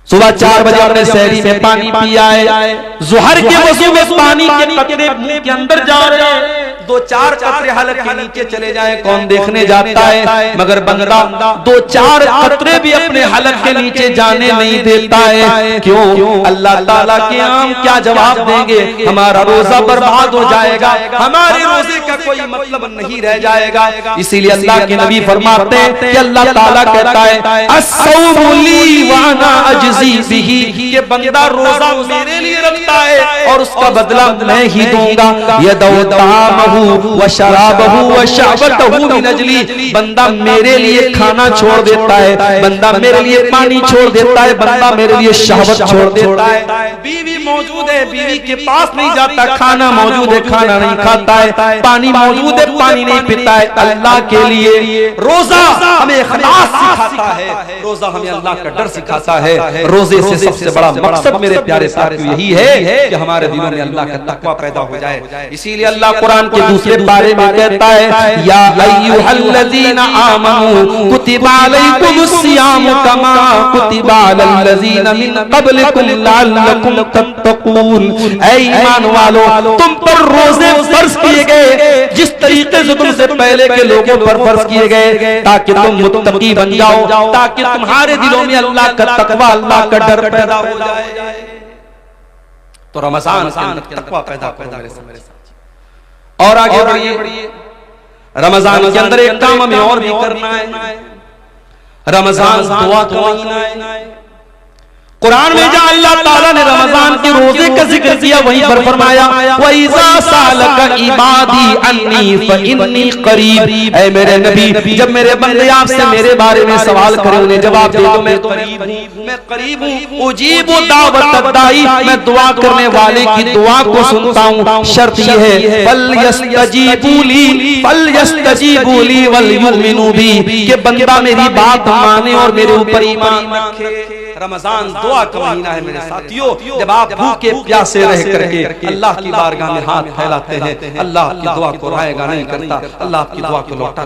सुबह 4 बजे अपने शहरी में पानी पिया है, जुहर के वजू में पानी के कतरे मुंह के अंदर जा रहे हैं, 2-4 कतरे हलक के नीचे चले जाए, कौन देखने जाता है, मगर बंदा 2-4 कतरे भी अपने हलक के नीचे जाने नहीं देता है। क्यों? अल्लाह ताला के आम क्या जवाब देंगे? हमारा रोजा बर्बाद हो जाएगा, हमारे रोजे का कोई मतलब नहीं रह जाएगा। इसीलिए अल्लाह के नबी फरमाते हैं कि अल्लाह ताला कहता है अस्सौमु ली व अना अजज़ी बिही, ये बंदा रोजा मेरे लिए रखता है और उसका बदला मैं ही दूंगा। यदउ तामहु व शराबहु व शअबतहु मिन अजली, बंदा मेरे लिए खाना छोड़ देता है, बंदा मेरे लिए पानी छोड़ देता है, बंदा मेरे लिए शहवत छोड़ देता है। बीवी मौजूद है, बीवी के पास नहीं जाता, खाना मौजूद है, खाना नहीं खाता है, पानी मौजूद है, पानी नहीं पीता है। अल्लाह के लिए रोजा हमें इखलास सिखाता है, रोजा हमें अल्लाह का डर सिखाता है। रोजे से सबसे बड़ा मकसद मेरे प्यारे साथियों यही है कि हमारे दिलों में अल्लाह का तकवा पैदा हो जाए। इसीलिए अल्लाह कुरान के दूसरे बारे में कहता है या अय्युहल्लज़ीना आमनू कुतिबा अलैकुमुस्सियामु कमा कुतिबा अलल्लज़ीना मिन क़ब्लिकुम लअल्लकुम तत्तक़ून। ऐ ईमान वालों, तुम पर रोजे फर्ज किए गए जिस तरीके से तुमसे पहले के लोगों पर फर्ज किए गए, ताकि तुम मुत्तकी बन जाओ, ताकि तुम्हारे दिलों में अल्लाह का तकवा, अल्लाह का डर पैदा हो जाए। तो रमजान के अंदर तकवा पैदा करो मेरे साथ। और आगे बढ़िए, रमजान के अंदर एक काम हमें और भी करना है। रमजान दुआ का महीना है, कुरान में जहाँ अल्लाह ताला ने रमजान के रोजे का जिक्र किया वहीं पर फरमाया वइज़ा सालका इबादी अन्नी फइन्नी करीब। ऐ मेरे नबी, जब मेरे बंदे आपसे मेरे बारे में सवाल करें उन्हें जवाब दे दो मैं करीब हूँ, मैं करीब हूँ। उजीबु दावत दाई, मैं दुआ करने वाले की दुआ को सुनता हूँ। शर्त यह है फलयस्तजीबू ली वलयुमिनू बी, कि बंदा मेरी बात माने और मेरे ऊपर ईमान रखे। रमजान दुआ का महीना है मेरे साथियों, जब आप भूखे प्यासे रह करके अल्लाह की बारगाह में हाथ फैलाते हैं, अल्लाह की दुआ को रायगा नहीं करता, अल्लाह की दुआ को लौटा।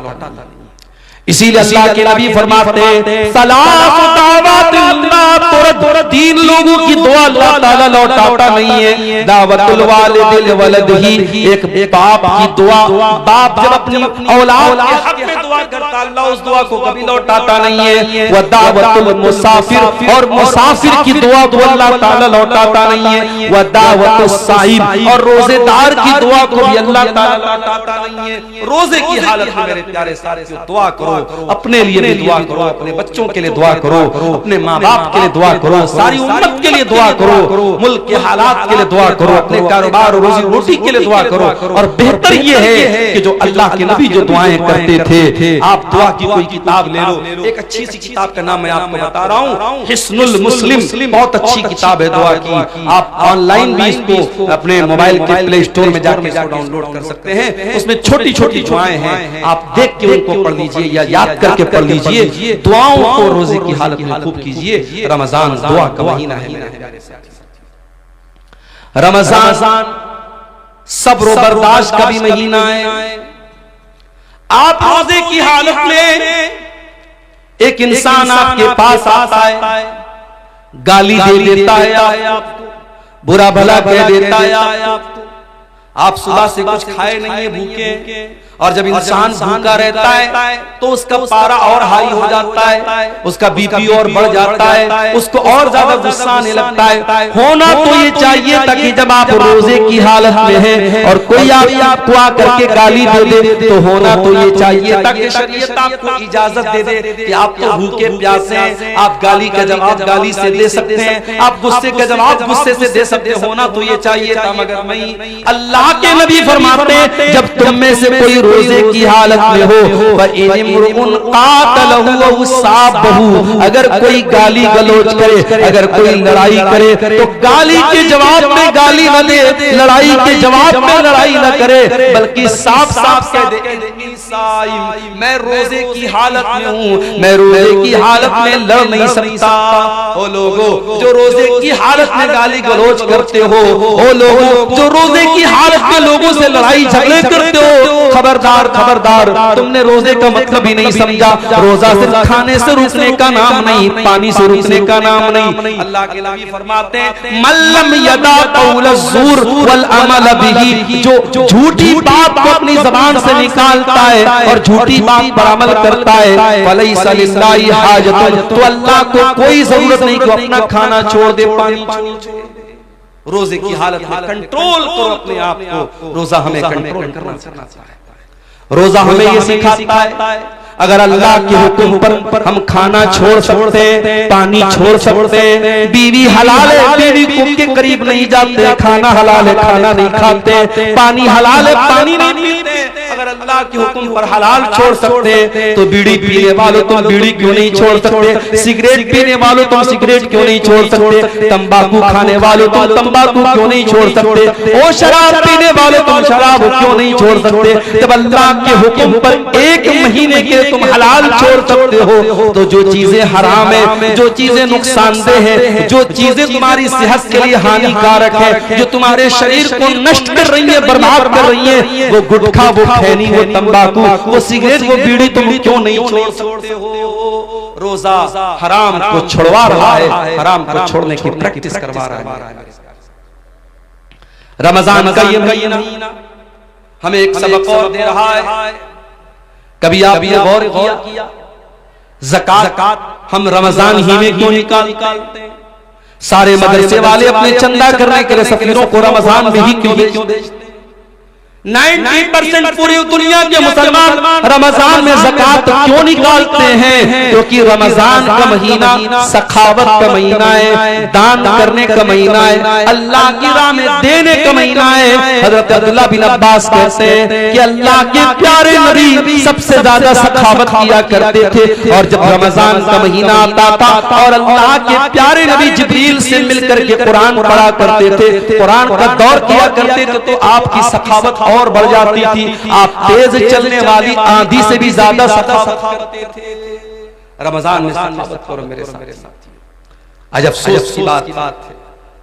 इसीलिए अल्लाह के नबी फरमाते हैं सलासु दावतुन ला तुरद, तीन लोगों की दुआ अल्लाह ताला लौटाता नहीं है। दावतुल वालिदिल वलदिही, एक बाप की दुआ, बाप जब अपनी औलाद के हक में दुआ करता अल्लाह उस दुआ को कभी लौटाता नहीं है। व दावतुल मुसाफिर, और मुसाफिर की दुआ को अल्लाह ताला लौटाता नहीं है। व दावतुस साइम, और रोजेदार की दुआ को भी अल्लाह ताला लौटाता नहीं है। रोजे की हालत में मेरे प्यारे साथियों दुआ करो, अपने लिए भी दुआ करो, अपने बच्चों के लिए दुआ करो, अपने माँ बाप के लिए दुआ करो, सारी उम्मत के लिए दुआ करो, मुल्क के हालात के लिए दुआ करो, अपने कारोबार और रोजी रोटी के लिए दुआ करो। और बेहतर ये है कि जो अल्लाह के नबी जो दुआएं करते थे, आप दुआ की कोई किताब ले लो। एक अच्छी सी किताब का नाम मैं आपको बता रहा हूँ, हिस्नुल मुस्लिम, बहुत अच्छी किताब है दुआ की। आप ऑनलाइन भी इसको अपने मोबाइल के प्ले स्टोर में जाकर इसको डाउनलोड कर सकते हैं। उसमें छोटी छोटी दुआएं हैं, आप देख के उनको पढ़ लीजिए या याद करके पढ़ लीजिए। दुआओं को रोजे की हालत में खूब कीजिए। रमजान दुआ का महीना है मेरे प्यारे साथी। रमजान सब्र बर्दाश्त का भी महीना है। आप रोजे की हालत में एक इंसान आपके पास आता है, गाली दे देता है आपको, बुरा भला कह देता है आपको, आप सुबह से कुछ खाए नहीं है, भूखे। और जब इंसान भूखा रहता है तो उसका पारा और हाई हो जाता है, उसका बीपी और बढ़ जाता है, उसको और ज्यादा गुस्सा आने लगता है। होना तो ये चाहिए ताकि जब आप रोजे की हालत में हैं और कोई आपको आकर के गाली दे दे तो होना तो ये चाहिए ताकि शरीयत आपको इजाजत दे दे कि आप तो भूखे प्यासे हैं, आप गाली का जवाब गाली से दे सकते हैं, आप गुस्से का जवाब गुस्से से दे सकते हैं। होना तो ये चाहिए था, मगर नहीं। अल्लाह के नबी फरमाते हैं जब तुम में से कोई रोजे की हालत में हो, अगर कोई गाली गलोच करे, अगर कोई लड़ाई करे तो गाली के जवाब में गाली न दे, लड़ाई के जवाब में लड़ाई न करे, बल्कि साफ साफ कह दे मैं रोजे की हालत में हूँ, मैं रोजे की हालत में लड़ नहीं सकता। ओ लोगों जो रोजे की हालत में गाली गलोच करते हो, ओ लोगों जो रोजे की हालत में लोगों से लड़ाई झगड़े करते हो, खबरदार खबरदार, तुमने रोजे का मतलब ही नहीं समझा। रोजा सिर्फ खाने से रुकने का नाम नहीं, पानी से रुकने का नाम नहीं। अल्लाह के नबी फरमाते हैं मल्लम यदा कौल ज़ूर वल अमल बिही, जो झूठी बात को अपनी जबान से निकालता है और झूठी बात पर अमल करता है, फलैसा लिल्लाहि हाजतुन, तो अल्लाह को कोई जरूरत नहीं कि अपना खाना छोड़ दे, पानी छोड़ दे। रोजे की हालत में कंट्रोल करो अपने आप को। रोजा हमें कंट्रोल करना सिखाता है, रोजा हमें ये सिखाता है अगर अल्लाह के हुक्म पर हम खाना छोड़ सकते हैं, पानी छोड़ सकते हैं, बीवी हलाल है बीवी के करीब नहीं जाते, खाना हलाल है खाना नहीं खाते, पानी हलाल है पानी नहीं पीते, अगर अल्लाह के हुक्म पर हलाल छोड़ सकते हैं तो बीड़ी पीने वालों तुम बीड़ी क्यों नहीं छोड़ सकते, सिगरेट पीने वालों तुम सिगरेट क्यों नहीं छोड़ सकते, तंबाकू खाने वालों तुम तंबाकू क्यों नहीं छोड़ सकते, और शराब पीने वालों तुम शराब क्यों नहीं छोड़ सकते। जब अल्लाह के हुक्म पर एक महीने के तुम हलाल छोड़ सकते हो तो जो चीजें हराम है, जो चीजें नुकसानदेह है, जो चीजें तुम्हारी सेहत के लिए हानिकारक है, जो तुम्हारे शरीर को नष्ट कर रही है, बर्बाद कर रही है, वो गुटखा, वो खैनी, वो तंबाकू, वो सिगरेट, वो बीड़ी तुम क्यों नहीं छोड़ सकते हो। रोजा हराम को छुड़वा रहा है, हराम को छोड़ने की प्रैक्टिस करवा रहा है। रमजान का ये महीना हमें एक सबक और दे रहा है। कभी आपने गौर किया ज़कात हम रमजान ही में क्यों निकालते हैं? सारे मदरसे वाले अपने चंदा करने के लिए सफीरों को रमजान में ही क्यों भेजते? 90% पूरी दुनिया के मुसलमान रमजान में ज़कात क्यों निकालते हैं? क्योंकि रमजान का महीना सखावत का महीना है, दान करने का महीना है, अल्लाह की राह में देने का महीना है। हजरत अब्दुल्लाह बिन अब्बास कहते हैं कि अल्लाह के प्यारे नबी सबसे ज्यादा सखावत किया करते थे, और जब रमजान का महीना आता था और अल्लाह के प्यारे नबी जिब्रील से मिलकर के कुरान पढ़ा करते थे, कुरान का दौर किया करते थे, तो आपकी सखावत और बढ़ जाती थी। आप तेज चलने वाली आंधी से भी ज्यादा सखावत करते थे। रमजान में सखावत करो मेरे साथ। आज अफसोस की बात है,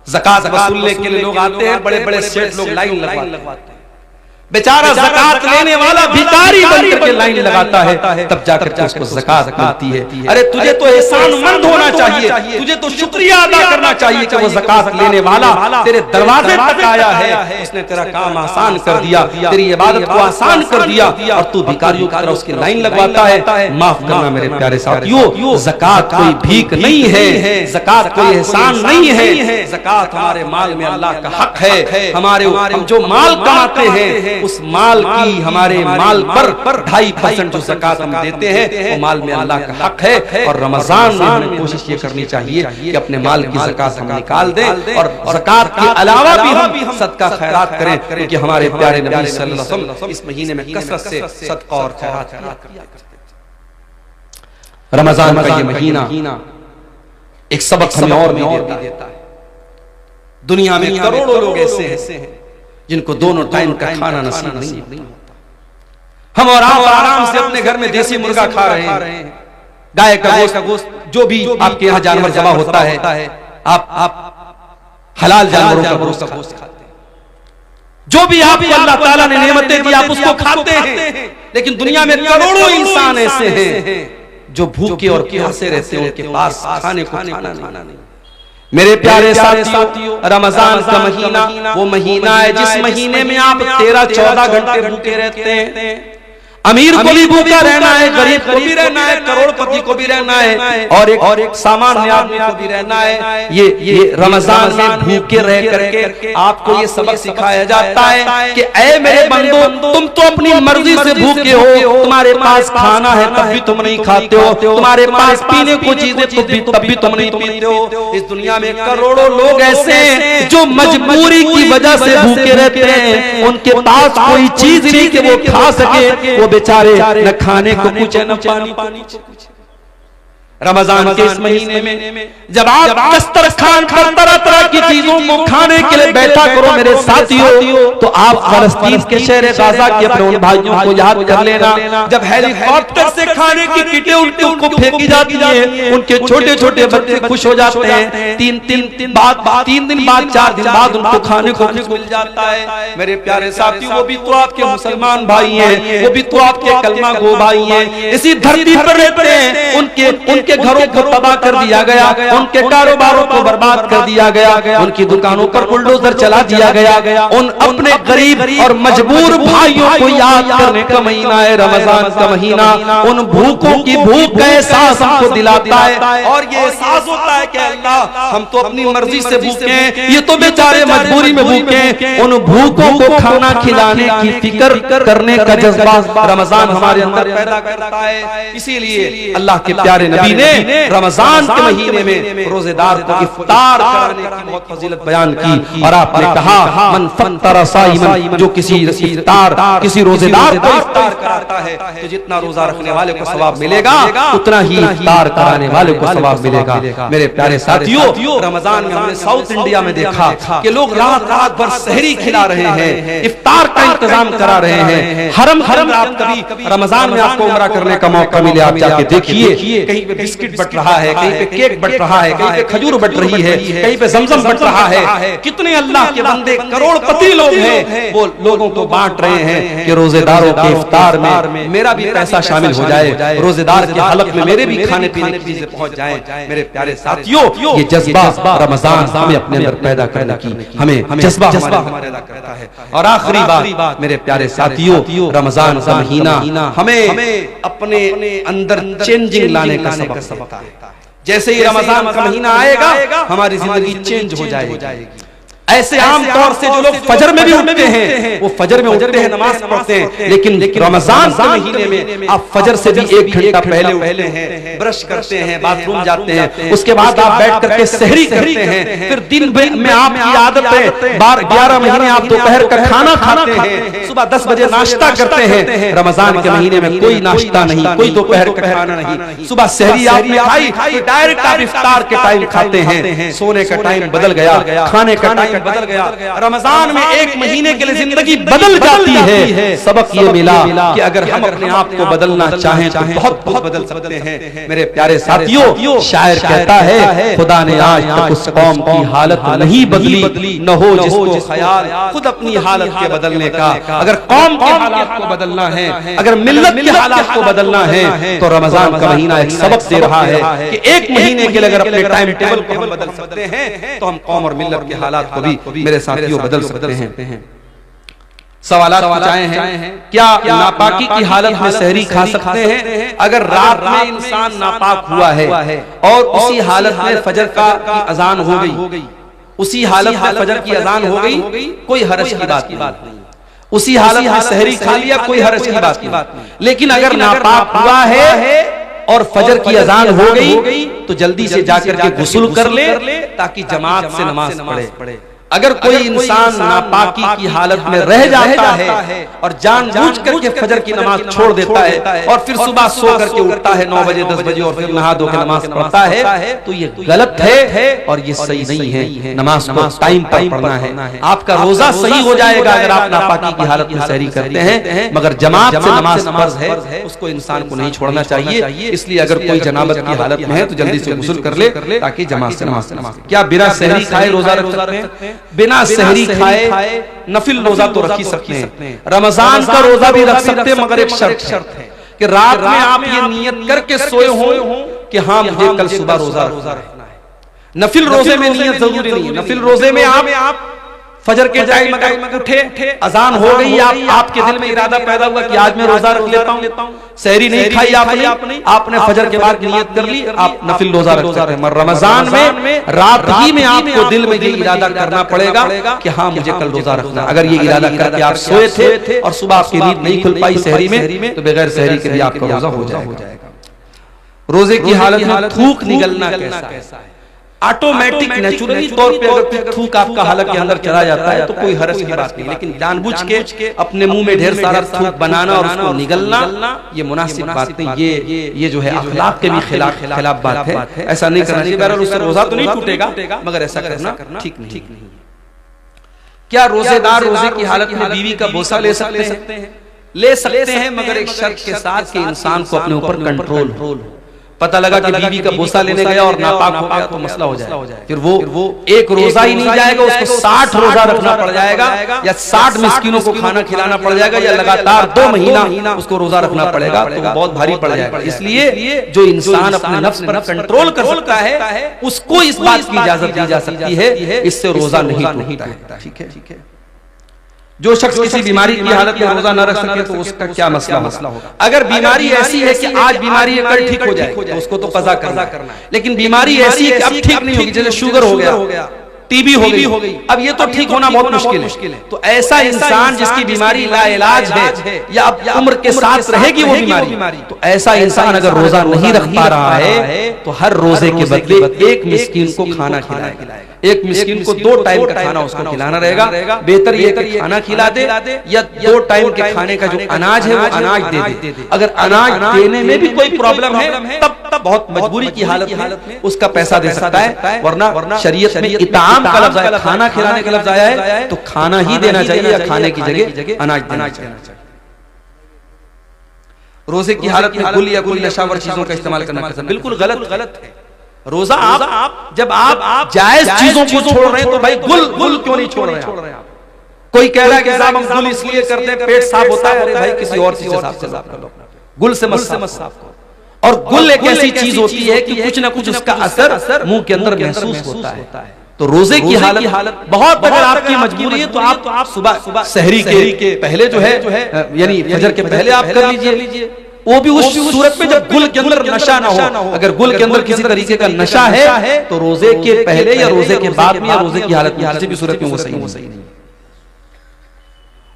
ज़कात वसूलने के लिए लोग आते हैं, बड़े बड़े सेठ लोग लाइन लगवाते हैं, बेचारा ज़कात लेने वाला भिखारी बनकर के लाइन लगाता है, तब जाकर के उसको ज़कात मिलती है। अरे तुझे तो एहसानमंद होना चाहिए, तुझे तो शुक्रिया अदा करना चाहिए कि वो ज़कात लेने वाला तेरे दरवाजे तक आया है, उसने तेरा काम आसान कर दिया, तेरी इबादत को आसान कर दिया, और तू भिखारियों की तरह उसकी लाइन लगवाता है। माफ करना मेरे प्यारे साथियों, ज़कात कोई भीख नहीं है, ज़कात कोई एहसान नहीं है, ज़कात हमारे माल में अल्लाह का हक है। हम जो माल कमाते हैं उस माल की, हमारे माल पर 2.5% जो ज़कात हम देते हैं वो माल में अल्लाह का हक है। और रमजान में हमें कोशिश ये करनी चाहिए कि अपने माल की ज़कात हम निकाल दें, और ज़कात के अलावा भी हम सदका खैरात करें, क्योंकि हमारे प्यारे नबी सल्लल्लाहु अलैहि वसल्लम इस महीने में कसरत से सदका और खैरात किया करते थे। रमजान का ये महीना एक सबक हमें और भी देता है। दुनिया में करोड़ों लोग ऐसे हैं जिनको दोनों टाइम का खाना नसीब नहीं होता। हम और आप आराम से अपने घर में देसी मुर्गा खा रहे हैं, गाय का गोश्त, जो भी आपके यहाँ जानवर जमा होता है, आप हलाल जानवरों का गोश्त खाते हैं, जो भी आपको अल्लाह ताला ने नेमतें दी आप उसको खाते हैं। लेकिन दुनिया में करोड़ों इंसान ऐसे हैं जो भूखे और प्यासे रहते हैं, उनके पास खाने को खाना नहीं। मेरे प्यारे साथियों, रमजान का महीना वो महीना है जिस महीने में आप 13-14 घंटे भूखे रहते हैं। अमीर को भी भूखा रहना है, गरीब को भी रहना है, करोड़पति को भी रहना है, और एक सामान्य आदमी को भी रहना है। ये रमजान में भूखे रह करके आपको ये सबक सिखाया जाता है कि ऐ मेरे बंदो, तुम तो अपनी मर्जी से भूखे हो, तुम्हारे पास खाना है तब भी तुम नहीं खाते हो, तुम्हारे पास पीने को चीजें तब भी तुम नहीं पीते हो। इस दुनिया में करोड़ों लोग ऐसे हैं जो मजबूरी की वजह से भूखे रहते हैं, उनके पास कोई चीज नहीं कि वो खा सके, वो बेचारे न खाने को कुछ है न पानी को कुछ। रमजान के इस महीने में जब आप दस्तरखान पर तरह तरह की चीजों को खाने के लिए बैठा करो मेरे साथियों, तो आप फलस्तीन के शहर गाजा के अपने उन भाइयों को याद कर लेना, जब हेलीकॉप्टर से खाने की किटें उनको फेंकी जाती है, उनके छोटे छोटे बच्चे खुश हो जाते हैं। 3 दिन बाद 4 दिन बाद उनको खाने को कुछ मिल जाता है। मेरे प्यारे साथियों, वो भी तो आपके मुसलमान भाई हैं, वो भी तो आपके कलमा गो भाई हैं, इसी धरती पर रहते हैं। उनके घरों को तबाह कर दिया गया, उनके कारोबारों को बर्बाद कर दिया गया, उनकी दुकानों पर बुलडोजर चला दिया गया। उन अपने गरीब और मजबूर भाइयों को याद करने का महीना है रमजान का महीना। उन भूखों की भूख का एहसास हमको दिलाता है, और ये एहसास होता है कि अल्लाह हम तो अपनी मर्जी से भूखे हैं, ये तो बेचारे मजबूरी में भूखे हैं। उन भूखों को खाना खिलाने की फिक्र करने का जज्बा रमजान हमारे अंदर पैदा करता है। इसीलिए अल्लाह के प्यारे नबी ने रमजान के महीने में रोजेदार को इफ्तार कराने की बहुत फजीलत बयान की, और आपने कहा मन फत्तर साइमन, जो किसी रोजेदार को इफ्तार कराता है तो जितना रोजा रखने वाले को सवाब मिलेगा उतना ही इफ्तार कराने वाले को सवाब मिलेगा। मेरे प्यारे साथियों, रमजान में हमने साउथ इंडिया में देखा कि लोग रात भर सहरी खिला रहे हैं, इफ्तार का इंतजाम करा रहे हैं। हरम रात कभी रमजान में आपको उम्रा करने का मौका मिले, आप जाके देखिए, कहीं पे बिस्किट बट रहा है, कहीं पे केक बट रहा है, कहीं पे खजूर बट रही है, कहीं पे जमजम बट रहा है। कितने अल्लाह के बंदे करोड़पति लोग हैं, वो लोगों को बांट रहे हैं कि रोजेदारों के इफ्तार में मेरा भी पैसा शामिल हो जाए, रोजेदार के हलक में मेरे भी खाने पीने की चीजें पहुंच जाएं। मेरे प्यारे साथियों, ये जज्बा रमजान हमें अपने अंदर पैदा करने की, हमें जज्बा पैदा करता है। और आखिरी बात मेरे प्यारे साथियों, रमजान का महीना हमें अपने अंदर चेंजिंग लाने का सबक देता है। जैसे ही रमजान का महीना आएगा हमारी जिंदगी चेंज हो जाएगी। ऐसे आम तौर से जो लोग फजर में भी उठते हैं, वो फजर में उठते हैं, नमाज पढ़ते हैं, लेकिन रमजान के महीने में आप फजर से भी 1 घंटा पहले उठते हैं, ब्रश करते हैं, बाथरूम जाते हैं, उसके बाद आप बैठ करके सहरी करते हैं, फिर दिन भर में आपकी आदत है 11 महीने आप दोपहर का खाना खाते हैं, सुबह 10 बजे नाश्ता करते हैं। रमजान के महीने में कोई नाश्ता नहीं, कोई दोपहर का खाना नहीं, सुबह सहरी आपने खाई तो डायरेक्ट आप इफ्तार के टाइम खाते हैं, सोने का टाइम बदल गया, खाने का टाइम बदल गया। रमजान में 1 महीने के लिए जिंदगी बदल जाती है। सबक ये मिला कि अगर हम अपने आप को बदलना चाहें तो बहुत बहुत बदल सकते हैं। मेरे प्यारे साथियों, शायर कहता है, खुदा ने आज तक उस कौम की हालत नहीं बदली, न हो जिसको ख्याल खुद अपनी हालत के बदलने का। अगर कौम के हालात को बदलना है, अगर मिल्लत के हालात को बदलना है, तो रमजान का महीना एक सबक दे रहा है कि 1 महीने के लिए अगर अपने टाइम टेबल को हम बदल सकते हैं, तो हम कौम और मिल्लत के हालात को भी मेरे साथियों बदल सकते हैं। सवालात पूछाए हैं, क्या नापाकी की हालत में सहरी खा सकते हैं? अगर रात में इंसान नापाक हुआ है और उसी हालत में फजर की अजान हो गई, उसी हालत में फजर की अजान हो गई, कोई हरज की बात नहीं, उसी हालत में सहरी खा लिया, कोई हरज की बात नहीं। लेकिन अगर नापाक हुआ है और फजर की अजान हो गई तो जल्दी से जाकर के गुस्ल कर ले ताकि जमात से नमाज पढ़े। अगर कोई इंसान नापाकी की हालत में रह जाता है और जानबूझ करके फजर की नमाज छोड़ देता है और फिर सुबह सो करके उठता है 9 बजे 10 बजे और फिर नहा धो के नमाज पढ़ता है, तो ये गलत है और ये सही नहीं है। नमाज को टाइम पर पढ़ना है। आपका रोजा सही हो जाएगा अगर आप नापाकी की हालत में सहरी करते हैं, मगर जमात से नमाज फर्ज है, उसको इंसान को नहीं छोड़ना चाहिए। इसलिए अगर कोई जनाबत की हालत में है तो जल्दी से गुस्ल कर ले ताकि जमात से नमाज। क्या बिना सहरी खाए रोजा रख सकते हैं? बिना सहरी खाए नफिल रोजा तो रख ही सकते हैं। रमजान का रोजा भी रख सकते हैं, मगर एक शर्त है कि रात में आप ये नियत करके सोए हो कि हाँ मुझे कल सुबह रोजा रखना है। नफिल रोजे में नियत जरूरी नहीं है। नफिल रोजे में आप फजर के टाइम में उठे, अजान हो गई, आपके दिल में इरादा पैदा हुआ कि आज मैं रोजा रख लेता हूँ, सहरी नहीं खाई आपने फजर के बाद नियत कर ली, आप नफिल रोजा रख सकते हैं। रमजान में रात ही में आपको दिल में ये इरादा करना पड़ेगा कि हाँ मुझे कल रोजा रखना। अगर ये इरादा करके आप सोए थे और सुबह आपकी नींद नहीं खुल पाई सहरी में, तो बगैर सहरी के भी आपका रोजा हो जाएगा। रोजे की हालत में थूक निकलना कैसा है? ऑटोमेटिक नेचुरली तौर पे अगर थूक आपका हलक के अंदर चला जाता है तो कोई हरज की बात नहीं, लेकिन जानबूझ के अपने मुंह में ढेर सारा थूक बनाना और उसको निगलना ये मुनासिब बात नहीं। ये जो है अखलाक के भी खिलाफ बात है। ऐसा नहीं करना चाहिए। बहरहाल उससे रोजा तो नहीं टूटेगा, मगर ऐसा करना ठीक नहीं। क्या रोजेदार रोजे की हालत में बीवी का बोसा ले सकते हैं? ले सकते हैं, मगर एक शर्त के साथ कि इंसान को अपने ऊपर कंट्रोल हो। पता लगा कि बीवी का बोसा लेने गया और नापाक हो गया तो मसला हो जाए, फिर वो एक रोजा ही नहीं जाएगा, उसको 60 रोजा रखना पड़ जाएगा या 60 मिस्किनों को खाना खिलाना पड़ जाएगा या लगातार 2 महीना उसको रोजा रखना पड़ेगा, तो बहुत भारी पड़ जाएगा। इसलिए जो इंसान अपने नफ्स पर कंट्रोल कर सकता है उसको इस बात की इजाजत दी जा सकती है, इससे रोजा नहीं टूटता। ठीक है। जो शख्स किसी बीमारी की हालत में रोजा न रख सके तो उसका क्या मसला होगा? अगर बीमारी ऐसी है कि आज बीमारी है कल ठीक हो जाए तो उसको तो कज़ा करना है, लेकिन बीमारी ऐसी है कि अब ठीक नहीं होगी, जैसे शुगर हो गया, टीबी हो गई, अब ये तो ठीक होना बहुत मुश्किल है। तो ऐसा इंसान जिसकी बीमारी लाइलाज है या अब उम्र के साथ रहेगी वो बीमारी, तो ऐसा इंसान अगर रोजा नहीं रख पा रहा है तो हर रोजे के बदले एक मिस्कीन को खाना खिलाएगा। एक मिस्कीन को 2 टाइम का खाना उसको खिलाना रहेगा। बेहतर ये कि खाना खिला दे या 2 टाइम के खाने का जो अनाज है वो अनाज दे दे। अगर अनाज देने में भी कोई प्रॉब्लम है तब बहुत मजबूरी की हालत में उसका पैसा दे सकता है, वरना शरीयत में इताम का लफ्ज़ आया, खाना खिलाने का लफ्ज़ आया है, तो खाना ही देना चाहिए या खाने की जगह अनाज देना चाहिए। रोजे की हालत में गुल या कोई नशावर चीजों का इस्तेमाल करना बिल्कुल गलत है। रोजा आप जब आप जायज चीजों को छोड़ रहे हैं तो भाई गुल क्यों नहीं छोड़ रहे हैं? कोई कह रहा है कि साहब हम गुल इसलिए करते हैं पेट साफ होता है, अरे भाई किसी और चीज से साफ कर लो, गुल से मत साफ करो। और गुल एक ऐसी चीज होती है कि कुछ ना कुछ उसका असर मुंह के अंदर महसूस होता है। तो रोजे की हालत बहुत, अगर आपकी मजबूरी है तो आप सुबह सहरी के पहले जो है यानी फजर के पहले आप कर लीजिए, वो भी उस सूरत में जब गुल के अंदर नशा ना हो। अगर गुल के अंदर किसी तरीके का नशा है तो रोजे के पहले या रोजे के बाद में या रोजे की हालत में किसी भी सूरत में वो सही नहीं।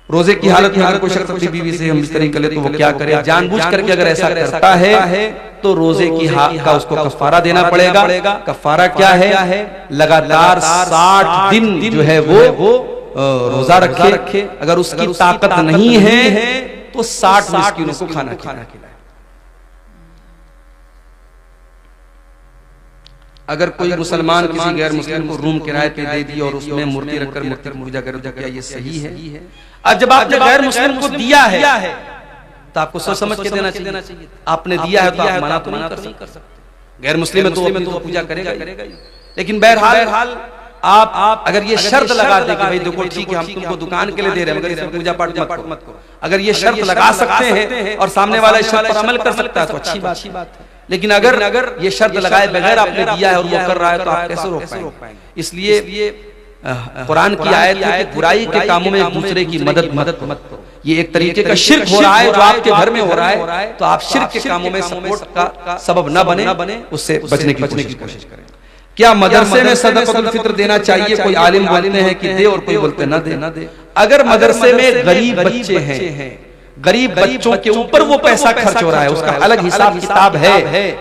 रोजे की हालत में अगर कोई शख्स अपनी बीवी से हम इस तरह करे तो वो क्या करे, जानबूझ करके अगर ऐसा करता है तो रोजे की का उसको कफारा देना पड़ेगा। कफारा क्या है? लगातार 60 दिन जो है वो रोजा रखे। अगर उसकी ताकत नहीं है तो 60 मिस्कीनों को खाना खिलाए। अगर कोई मुसलमान किसी गैर मुस्लिम को रूम किराए पे दे दी और उसमें मूर्ति रखकर मूर्ति पूजा कर, क्या ये सही है? अब जब आपने गैर मुस्लिम को दिया है तो आपको सोच समझ के देना चाहिए। आपने दिया है तो आप मना तो नहीं कर सकते। गैर मुस्लिम है तो अपनी तो पूजा करेगा। लेकिन बहरहाल आप अगर ये शर्त लगा दे कि भाई देखो ठीक है हम तुमको दुकान के लिए दे रहे हैं मगर इसमें पूजा पाठ मत करो, अगर ये शर्त लगा सकते हैं और सामने वाला इस शर्त पर अमल कर सकता है तो अच्छी बात है। लेकिन अगर ये शर्त लगाए बगैर आपने दिया है और वो कर रहा है तो आप कैसे रोक पाएंगे? इसलिए कुरान की आयत है कि बुराई के कामों में एक दूसरे की मदद मत करो। ये एक तरीके का शिर्क हो रहा है जो आपके घर में हो रहा है, तो आप शिर्क के कामों में सपोर्ट का सबब न बने, उससे बचने की कोशिश करें। क्या मदरसे में सदक़तुल फित्र देना चाहिए? कोई आलिम बोलते हैं कि दे और कोई बोलते न दे। अगर मदरसे में गरीब बच्चे हैं, गरीब बच्चों के ऊपर वो पैसा खर्च हो रहा है, उसका अलग हिसाब किताब है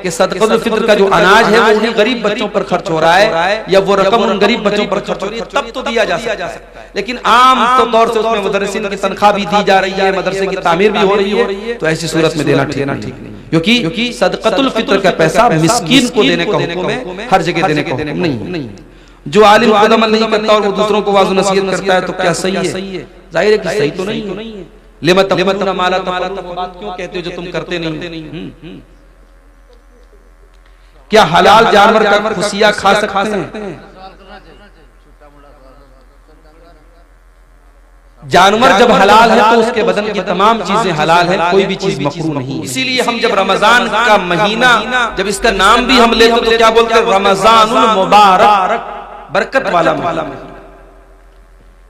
कि सदक़तुल फित्र का जो अनाज है वो उन्हीं गरीब बच्चों पर खर्च हो रहा है या वो रकम उन गरीब बच्चों पर खर्च हो रही है, तब तो दिया जा सकता है। लेकिन आम तौर से उसमें मुदर्रिसीन की तनख्वाह भी दी जा रही है, मदरसे की तामीर भी हो रही है, तो ऐसी सूरत में देना ठीक नहीं, क्योंकि सदक़तुल फित्र का पैसा मिस्कीन को देने का हुक्म है, हर जगह देने का हुक्म नहीं। जो आलिम खुद अमल नहीं करता और वो दूसरों को वाज़ नसीहत करता है तो क्या सही है? जाहिर है कि सही तो नहीं है। लिमा तक़ूलूना मा ला तफ़अलून, बात क्यों कहते हो जो तुम करते नहीं? क्या हलाल जानवर का खुशिया खा सकते हैं? जानवर जब हलाल है तो उसके बदन की तमाम चीजें हलाल है, कोई भी चीज मकरूह नहीं। इसीलिए हम जब रमजान का महीना, जब इसका नाम भी हम लेते तो क्या बोलते हैं? रमजानुल मुबारक, बरकत वाला महीना।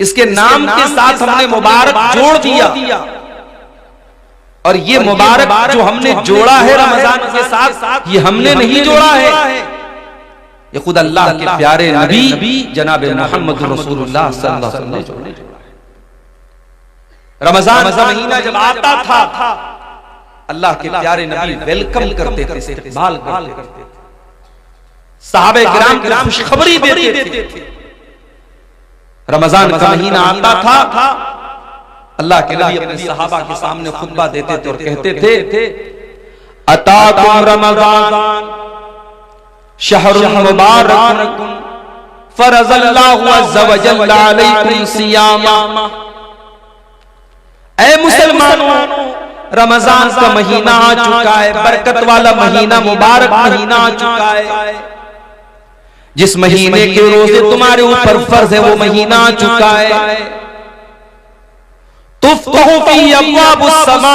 इसके नाम के साथ हमने मुबारक जोड़ दिया, और ये मुबारक जो हमने जोड़ा है रमजान के साथ, ये हमने नहीं जोड़ा है, ये खुद अल्लाह के प्यारे नबी जनाब मोहम्मद रसूलुल्लाह सल्लल्लाहु अलैहि वसल्लम ने जोड़ा है। रमजान का महीना जब आता था, अल्लाह के प्यारे नबी वेलकम करते थे, इस्तकबाल करते थे, सहाबे किराम की खुशखबरी देते थे। रमजान का महीना आता था, अल्लाह के नबी अपने सहाबा के सामने खुतबा देते थे और कहते थे, अताकुम रमजान शहरुल मुबारक फरज़ल्लाहु अज़्ज़ा व जल्ला अलैकुम सियामा। ऐ मुसलमानों, रमजान का महीना आ चुका है, बरकत वाला महीना, मुबारक महीना आ चुका है। जिस महीने के रोजे तुम्हारे ऊपर फर्ज है वो महीना आ चुका है। तुफ़्तहु फी अब्वाबुस समा,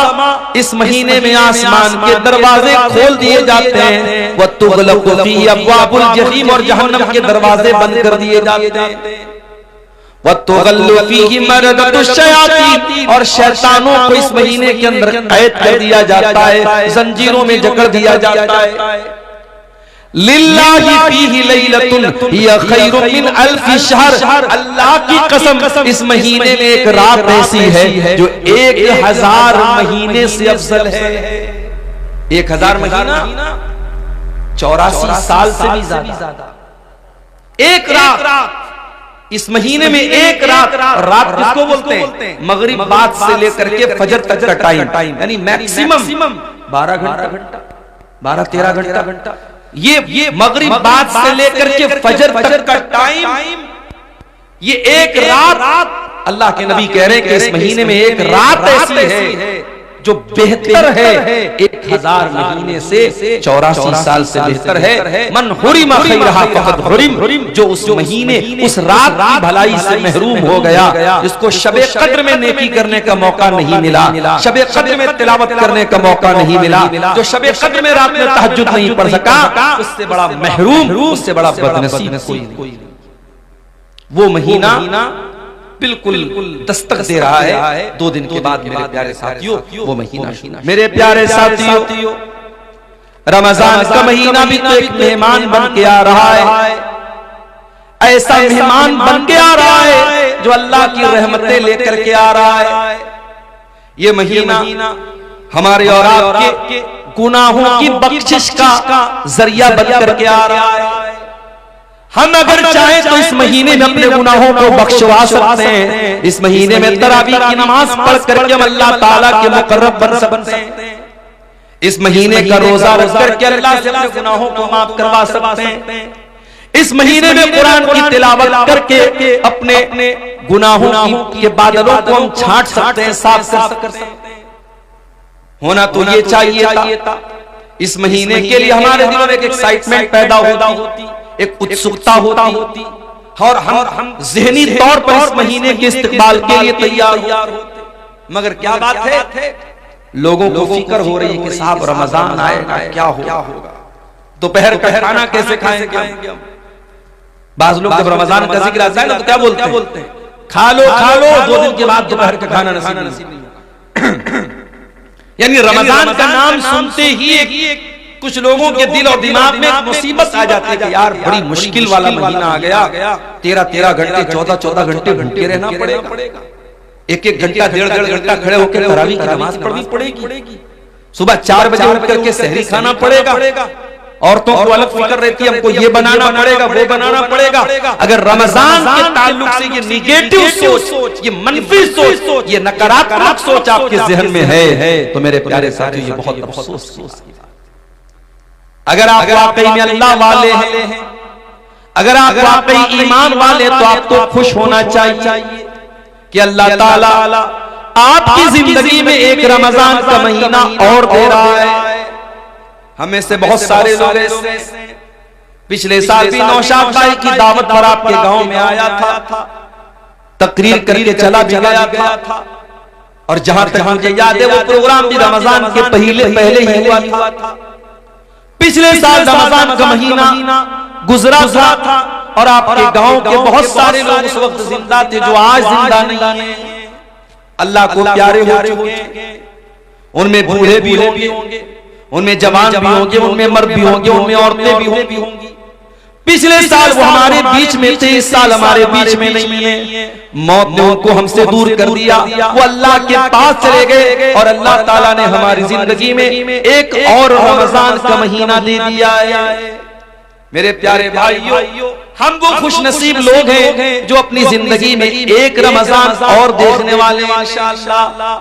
इस महीने में आसमान के दरवाजे खोल दिए जाते हैं। व तुग़लक़ु फी अब्वाबुल जहीम, और जहन्नम के दरवाजे बंद कर दिए जाते हैं। व तुग़ल्लु फीहि मरदतुश शयातीन, और शैतानों को इस महीने के अंदर कैद कर दिया जाता है, जंजीरों में जकड़ दिया जाता है। लिल्लाहि फीहि लैलतुन हिया खैरुम मिन अल्फि शहर, अल्लाह की कसम इस महीने में एक रात ऐसी है जो 1000 महीने से अफजल है। 1000 महीना 84 साल से भी ज्यादा। एक रात, इस महीने में एक रात, रात किसको बोलते हैं? मगरिब बाद से लेकर के फजर तक का टाइम, यानी मैक्सिमम 12 घंटा, 12-13 घंटा। ये मगरिब बाद से लेकर के फजर तक का टाइम, ये एक रात, अल्लाह के नबी कह रहे हैं कि इस महीने में एक रात ऐसी है जो बेहतर है 1000 महीने से, 84 साल से बेहतर है। मन हुरिमा खैरहा फक़द हुरिम, जो उस महीने उस रात की भलाई से महरूम हो गया, जिसको शबे कद्र में नेकी करने का मौका नहीं मिला, शबे कद्र में तिलावत करने का मौका नहीं मिला, जो शबे कद्र में रात में तहज्जुद नहीं पढ़ सका, उससे बड़ा महरूम, उससे बड़ा बदनसीब कोई नहीं। वो महीना बिल्कुल दस्तक दे रहा है। 2 दिन के बाद मेरे प्यारे साथियों वो महीना, मेरे प्यारे साथियों रमजान का महीना भी तो एक मेहमान बन के आ रहा है। ऐसा मेहमान बन के आ रहा है जो अल्लाह की रहमतें लेकर के आ रहा है। ये महीना हमारे और आपके गुनाहों की बख्शिश का जरिया बन करके आ रहा है। हम अगर चाहें तो इस महीने में अपने गुनाहों को बख्शवा सकते हैं। इस महीने में तरावीह की नमाज पढ़ करके हम अल्लाह ताला के मुकर्रब बन सकते हैं। इस महीने का रोजा रख करके अल्लाह से अपने गुनाहों को माफ करवा सकते हैं। इस महीने में कुरान की तिलावत करके अपने गुनाहों के बादलों को हम छांट सकते हैं, साफ कर सकते हैं। होना तो ये चाहिए था। इस महीने के लिए हमारे दिलों में एक एक्साइटमेंट पैदा होती, एक उत्सुकता होती और हम ज़हनी तौर पर इस महीने के इस्तकबाल के लिए तैयार होते। मगर क्या बात है, लोगों को फिक्र हो रही है कि साहब रमजान आएगा, क्या होगा, दोपहर का खाना कैसे खाएंगे हम। बाज़ लोग जब रमजान का जिक्र आता है ना तो क्या बोलते हैं, खा लो 2 दिन के बाद दोपहर का खाना नसीब नहीं होगा। यानी रमजान का नाम सुनते ही कुछ लोगों के दिल और दिमाग में मुसीबत आ जाती है कि यार बड़ी मुश्किल वाला महीना आ गया। 13 घंटे 14 घंटे भूखे रहना पड़ेगा। 1 घंटा 1.5 घंटा खड़े होकर तरावीह की नमाज पढ़नी पड़ेगी। सुबह 4 बजे उठ करके सहरी खाना पड़ेगा। औरतों को अलग फिक्र रहती है, हमको ये बनाना पड़ेगा, वो बनाना पड़ेगा। अगर रमजान के ताल्लुक से ये निगेटिव सोच, ये मनफी सोच, ये नकारात्मक सोच आपके जहन में है तो मेरे प्यारे साथियों ये बहुत अफसोस की बात। अगर आप वाकई में अल्लाह वाले हैं, अगर आप वाकई ईमान वाले, तो आपको खुश होना चाहिए कि अल्लाह ताला आपकी जिंदगी में एक रमजान का महीना और दे रहा है। हमें से बहुत सारे लोग पिछले साल भी नौशाद भाई की दावत पर आपके गांव में आया था, तकरीर करके चला भी गया था। और जहां तक मुझे याद है वो प्रोग्राम भी रमजान के पहले ही हुआ था। पिछले साल रमजान का महीना गुजरा था और आपके गांव के बहुत सारे लोग उस वक्त जिंदा थे जो आज जिंदा नहीं है। अल्लाह को प्यारे हो चुके हैं। उनमें बूढ़े भी होंगे, उनमें जवान भी होंगे, उनमें मर्द भी होंगे, उनमें औरतें भी होंगी। पिछले साल वो हमारे बीच में थे, इस साल हमारे बीच में नहीं है। मौत ने उनको हमसे दूर कर दिया, वो अल्लाह के पास चले गए और अल्लाह ताला ने हमारी जिंदगी में एक और रमजान का महीना दे दिया है। मेरे प्यारे भाइयों, हम वो खुश नसीब लोग हैं जो अपनी जिंदगी में एक रमजान और देखने वाले हैं इंशाअल्लाह।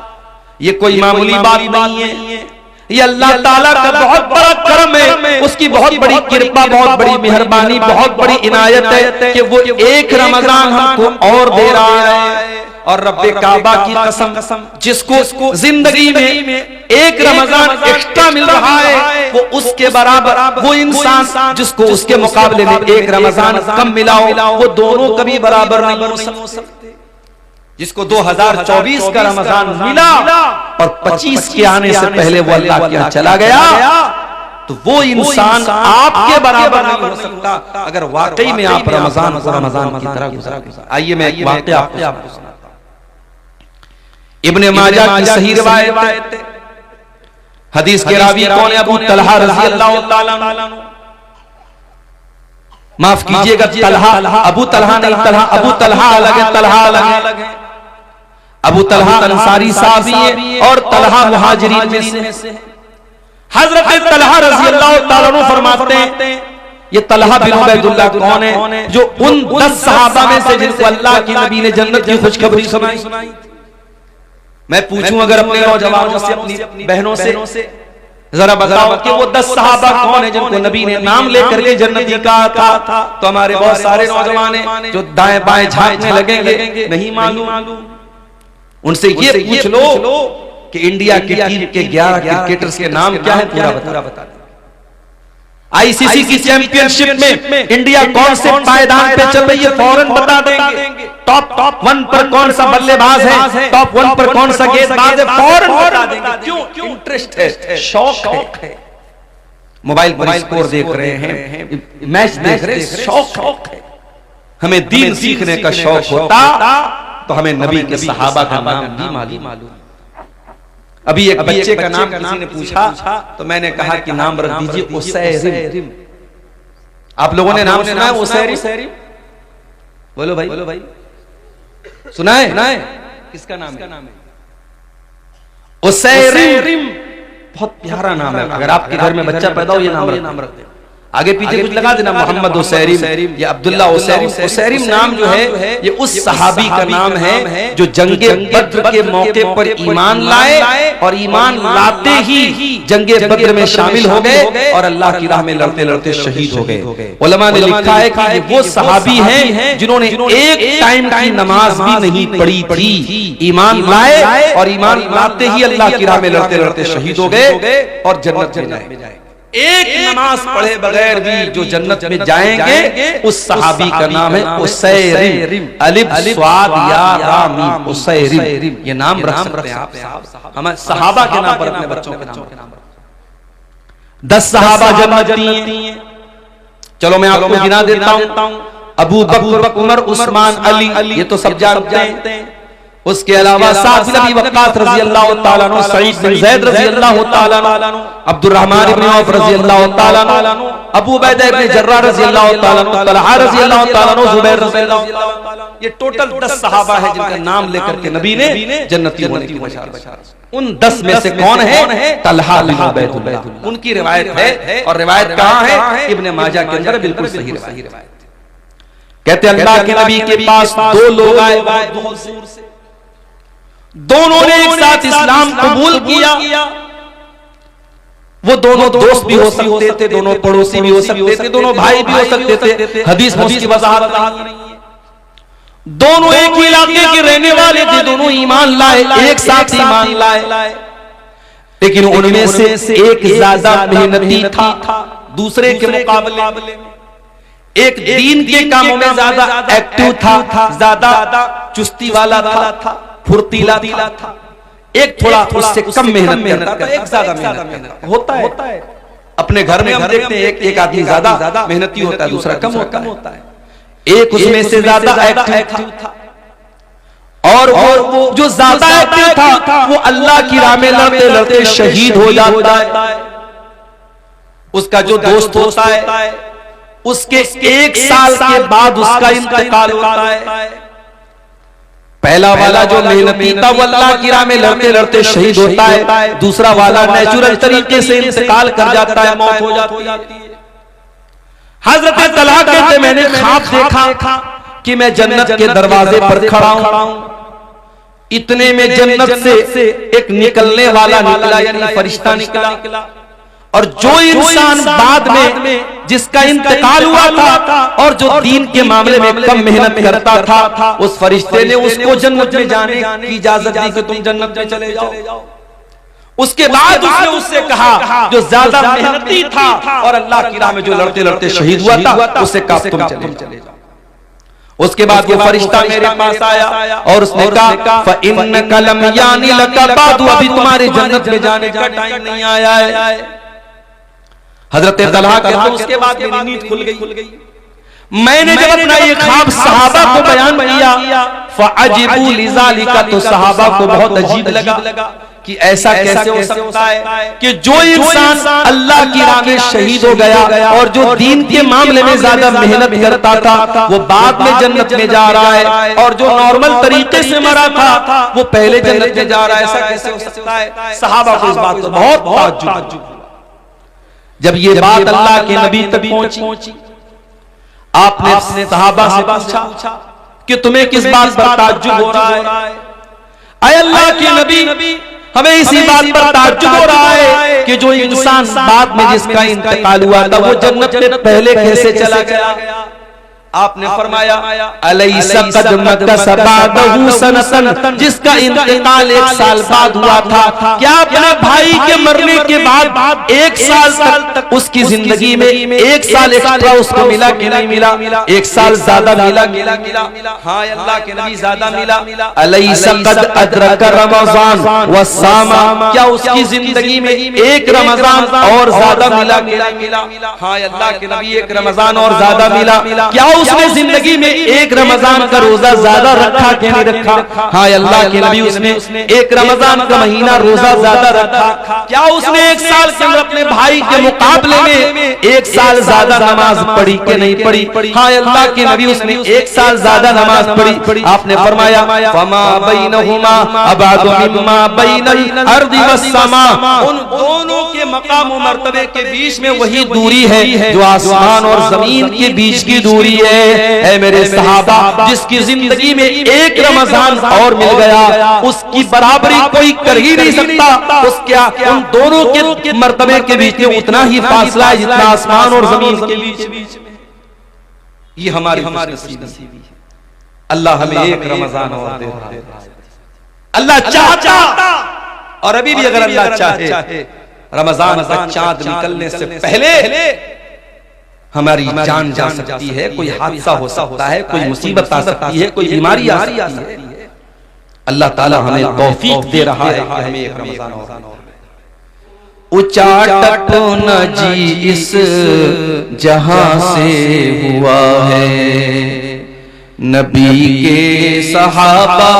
ये कोई मामूली बात नहीं है, ये अल्लाह ताला का बहुत बड़ा करम है, उसकी बहुत बड़ी कृपा, बहुत बड़ी मेहरबानी, बहुत बड़ी इनायत है कि वो एक रमजान हमको और दे रहा है। और रब्बे काबा की कसम, जिसको जिंदगी में एक रमजान एक्स्ट्रा मिल रहा है वो उसके बराबर वो इंसान जिसको उसके मुकाबले में एक रमजान कम मिला हो, वो दोनों कभी बराबर नहीं हो सकते। जिसको 2024 का रमजान मिला और 25 के आने से पहले वो अल्लाह के यहाँ चला गया, तो वो इंसान आपके बराबर नहीं हो सकता अगर वाकई में आप रमजान की तरह गुजारा। आइए मैं एक वाकया आपको सुनाता हूं। इब्ने माजाह की सही रिवायत है, हदीस के रावी कौन है? अबू तलहा रज़ी अल्लाह ताला अन्हु। माफ कीजिएगा, तलहा अबू तलहा नहीं, तलहा अबू तलहा अलग है, तलहा अलग है। अबू तलहा अंसारी साहबी है और तलहा मुहाजिरीन में से। हजरत तलहा रज़ी अल्लाह ताला अन्हु फरमाते हैं, ये तलहा बिन उबैदुल्लाह कौन है? जो उन 10 सहाबा में से जिनको अल्लाह के नबी ने जन्नत की खुशखबरी सुनाई। मैं पूछूं अगर अपने नौजवानों से, अपनी बहनों से, जरा बताओ कि वो 10 सहाबा कौन है जिनको नबी ने नाम लेकर के जन्नती कहा था? तो हमारे बहुत सारे नौजवान हैं जो दाएं बाएं झांकने लगेंगे, नहीं मालूम। उनसे ये पूछ लो कि इंडिया की टीम के 11 क्रिकेटर्स के नाम क्या है, पूरा बता। आईसीसी की चैंपियनशिप में इंडिया कौन से पायदान पे चल रही है, फौरन बता देंगे। टॉप 1 पर कौन सा बल्लेबाज है, टॉप 1 पर कौन सा गेंदबाज है, फौरन बता देंगे। क्यों? इंटरेस्ट है, शौक है। मोबाइल पर स्कोर देख रहे हैं, मैच देख रहे हैं, शौक है। हमें दीन सीखने का शौक होता तो हमें नबी के सहाबा का नाम भी मालूम। अभी एक बच्चे का नाम किसी ने पूछा तो मैंने कहा कि नाम रख दीजिए उसैरिम। आप लोगों ने नाम सुना है उसैरिम? बोलो भाई, सुना है? किसका नाम है? उसैरिम बहुत प्यारा नाम है। अगर आपके घर में बच्चा पैदा हो ये नाम रख दे। आगे पीछे कुछ लगा देना, मोहम्मद उसैरिम या अब्दुल्ला उसैरिम। उसैरिम नाम जो है ये उस सहाबी का नाम है जो जंगे बद्र के मौके पर ईमान लाए और ईमान लाते ही जंगे बद्र में शामिल हो गए और अल्लाह की राह में लड़ते लड़ते शहीद हो गए। उलमा ने लिखा है कि ये वो सहाबी हैं जिन्होंने एक टाइम की नमाज भी नहीं पढ़ी थी, ईमान लाए और ईमान लाते ही अल्लाह की राह में लड़ते लड़ते शहीद हो गए और जन्नत में जाएंगे। एक नमाज पढ़े बगैर भी जो जन्नत में जाएंगे उस सहाबी का नाम है उसैरिम। अलिफ स्वाद या रा मीम उसैरिम। ये नाम रख सकते हैं आप। हमारे सहाबा के नाम पर अपने बच्चों के नाम 10 सहाबा जन्नती हैं। चलो मैं आपको गिना देता हूं। अबू बकर, उमर, उस्मान, अली, ये तो सब जानते हैं। उसके अलावा साद बिन अबी वक्कास रजी अल्लाह तआला अन्हु, सईद बिन ज़ैद रजी अल्लाह तआला अन्हु, अब्दुर्रहमान इब्न औफ रजी अल्लाह तआला अन्हु, अबू उबैदा इब्न जर्राह रजी अल्लाह तआला अन्हु, तलहा रजी अल्लाह तआला अन्हु, जुबैर रजी अल्लाह तआला अन्हु। ये टोटल 10 सहाबा है जिनका नाम लेकर के नबी ने जन्नती होने की बशारत। उन 10 में से कौन है? तलहा बिन उबैदुल्लाह। उनकी रिवायत है और रिवायत कहां है? इब्न माजा के अंदर बिल्कुल सही रिवायत। कहते अल्लाह के नबी के पास 2 लोग आए बहुत दूर से। दोनों ने एक साथ इस्लाम कबूल किया। वो दोनों दोस्त भी हो सकते थे, दोनों पड़ोसी भी हो सकते थे, दोनों भाई भी हो सकते थे। हदीस में उसकी वजाहत नहीं है। दोनों एक ही इलाके के रहने वाले थे, दोनों ईमान लाए, एक साथ ईमान लाए। लेकिन उनमें से एक ज्यादा मेहनती था दूसरे के मुकाबले। एक दीन के कामों में ज्यादा एक्टिव था, ज्यादा चुस्ती वाला था, फुर्तीला था। एक थोड़ा उससे कम मेहनत करता था, एक ज्यादा मेहनत होता है। अपने घर में हम देखते हैं एक आदमी ज्यादा मेहनती होता है, दूसरा कम होता है। एक उसमें से ज्यादा एक्टिव था और वो जो ज्यादा एक्टिव था वो अल्लाह की राह में लड़ते लड़ते शहीद हो जाता है। उसका जो दोस्त होता है उसके 1 साल के बाद उसका इंतकाल होता है। पहला वाला जो मेहनती था वो अल्लाह की राह में लड़ते लड़ते शहीद होता है, दूसरा वाला नेचुरल तरीके से इंतकाल कर जाता है, मौत हो जाती है। हजरत तलहा कहते मैंने ख्वाब देखा कि मैं जन्नत के दरवाजे पर खड़ा हूं। इतने में जन्नत से एक निकलने वाला निकला, यानी फरिश्ता निकला। और जो इंसान बाद में जिसका इंतकाल हुआ था और जो दीन के मामले में कम मेहनत करता था, उस फरिश्ते ने उसको जन्नत में जाने की इजाजत दी कि तुम जन्नत में चले जाओ। उसके बाद उसने उससे कहा जो ज्यादा मेहनती था और अल्लाह की राह में जो लड़ते लड़ते शहीद हुआ था, उससे कहा तुम चले जाओ। उसके बाद वो फरिश्ता मेरे पास आया और उसने कहा फ़इन्नका लम यानी लका बादु, अभी तुम्हारे जन्नत में जाने का टाइम नहीं आया है। हजरत तलहा कहते उसके बाद मेरी नींद खुल गई। मैंने जब अपना ये ख्वाब सहाबा को बयान किया फ़अजिबू लिज़ालिका, तो सहाबा को बहुत अजीब लगा कि ऐसा कैसे हो सकता है कि जो इंसान अल्लाह की राह में शहीद हो गया और जो दीन के मामले में ज्यादा मेहनत करता था वो बाद में जन्नत में जा रहा है, और जो नॉर्मल तरीके से मरा था वो पहले जन्नत में जा रहा है। ऐसा कैसे हो सकता है? सहाबा को इस बात से बहुत ताज्जुब। जब ये बात अल्लाह के नबी तक पहुंची, आपने सहाबा से पूछा कि तुम्हें किस बात पर ताज्जुब हो रहा है? ऐ अल्लाह के नबी, हमें इसी बात पर ताज्जुब हो रहा है कि जो इंसान बाद में जिसका इंतकाल हुआ था वो जन्नत में पहले कैसे चला गया। आपने फरमाया अलैसा कद मकसबादहु सनतन, जिसका इंतकाल 1 साल बाद हुआ था, क्या अपने भाई के मरने के बाद 1 साल तक उसकी जिंदगी में 1 साल एक्स्ट्रा उसको मिला कि नहीं मिला? 1 साल ज्यादा मिला। हाँ अल्लाह के नबी ज्यादा मिला। अलैसा कद अदरक रमजान व सामा, क्या उसकी जिंदगी में 1 रमजान और ज्यादा मिला? हाँ अल्लाह के नबी 1 रमजान और ज्यादा मिला। क्या उसने जिंदगी में एक रमजान का रोजा ज्यादा रखा कि नहीं रखा? हाँ अल्लाह के नबी, उसने एक रमजान का महीना रोजा ज्यादा रखा। क्या उसने एक साल के अंदर अपने भाई के मुकाबले में एक साल ज्यादा नमाज पढ़ी कि नहीं पढ़ी? हाँ अल्लाह के नबी, उसने एक साल ज्यादा नमाज पढ़ी। आपने फरमाया फमा बैनहुमा अबादु मिम्मा बैनल अर्दि वस्समा, उन दोनों के मकाम और मर्तबे के बीच में वही दूरी है जो आसमान और जमीन के बीच की दूरी है। ऐ मेरे सहाबा, जिसकी जिंदगी में एक रमजान और मिल गया, उसकी बराबरी कोई कर ही नहीं सकता। उस क्या उन दोनों के मर्तबे के बीच में उतना ही फासला है जितना आसमान और जमीन के बीच में। ये हमारी नसीबी है। अल्लाह हमें एक रमजान और दे रहा है। अल्लाह चाहता, और अभी भी अगर अल्लाह चाहे रमजान तक चांद निकलने से पहले हमारी जान जा सकती है, कोई हादसा हो सकता है, कोई मुसीबत आ सकती है, कोई बीमारी आ सकती है। अल्लाह ताला हमें तौफीक दे रहा है कि हमें एक रमजान और। उचाटक न जी इस जहां से हुआ है, नबी के सहाबा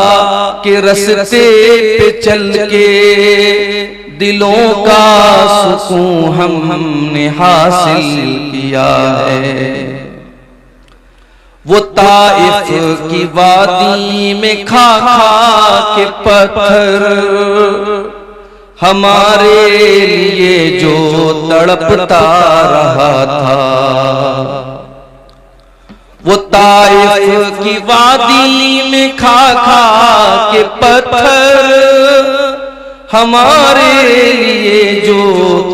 के रस्ते पे चल के दिलों का सुकून हमने हासिल किया है। वो ताइफ की वादी में खा खा के पत्थर हमारे लिए जो तड़पता रहा था, वो ताइफ की वादी में खा खा के पत्थर हमारे लिए जो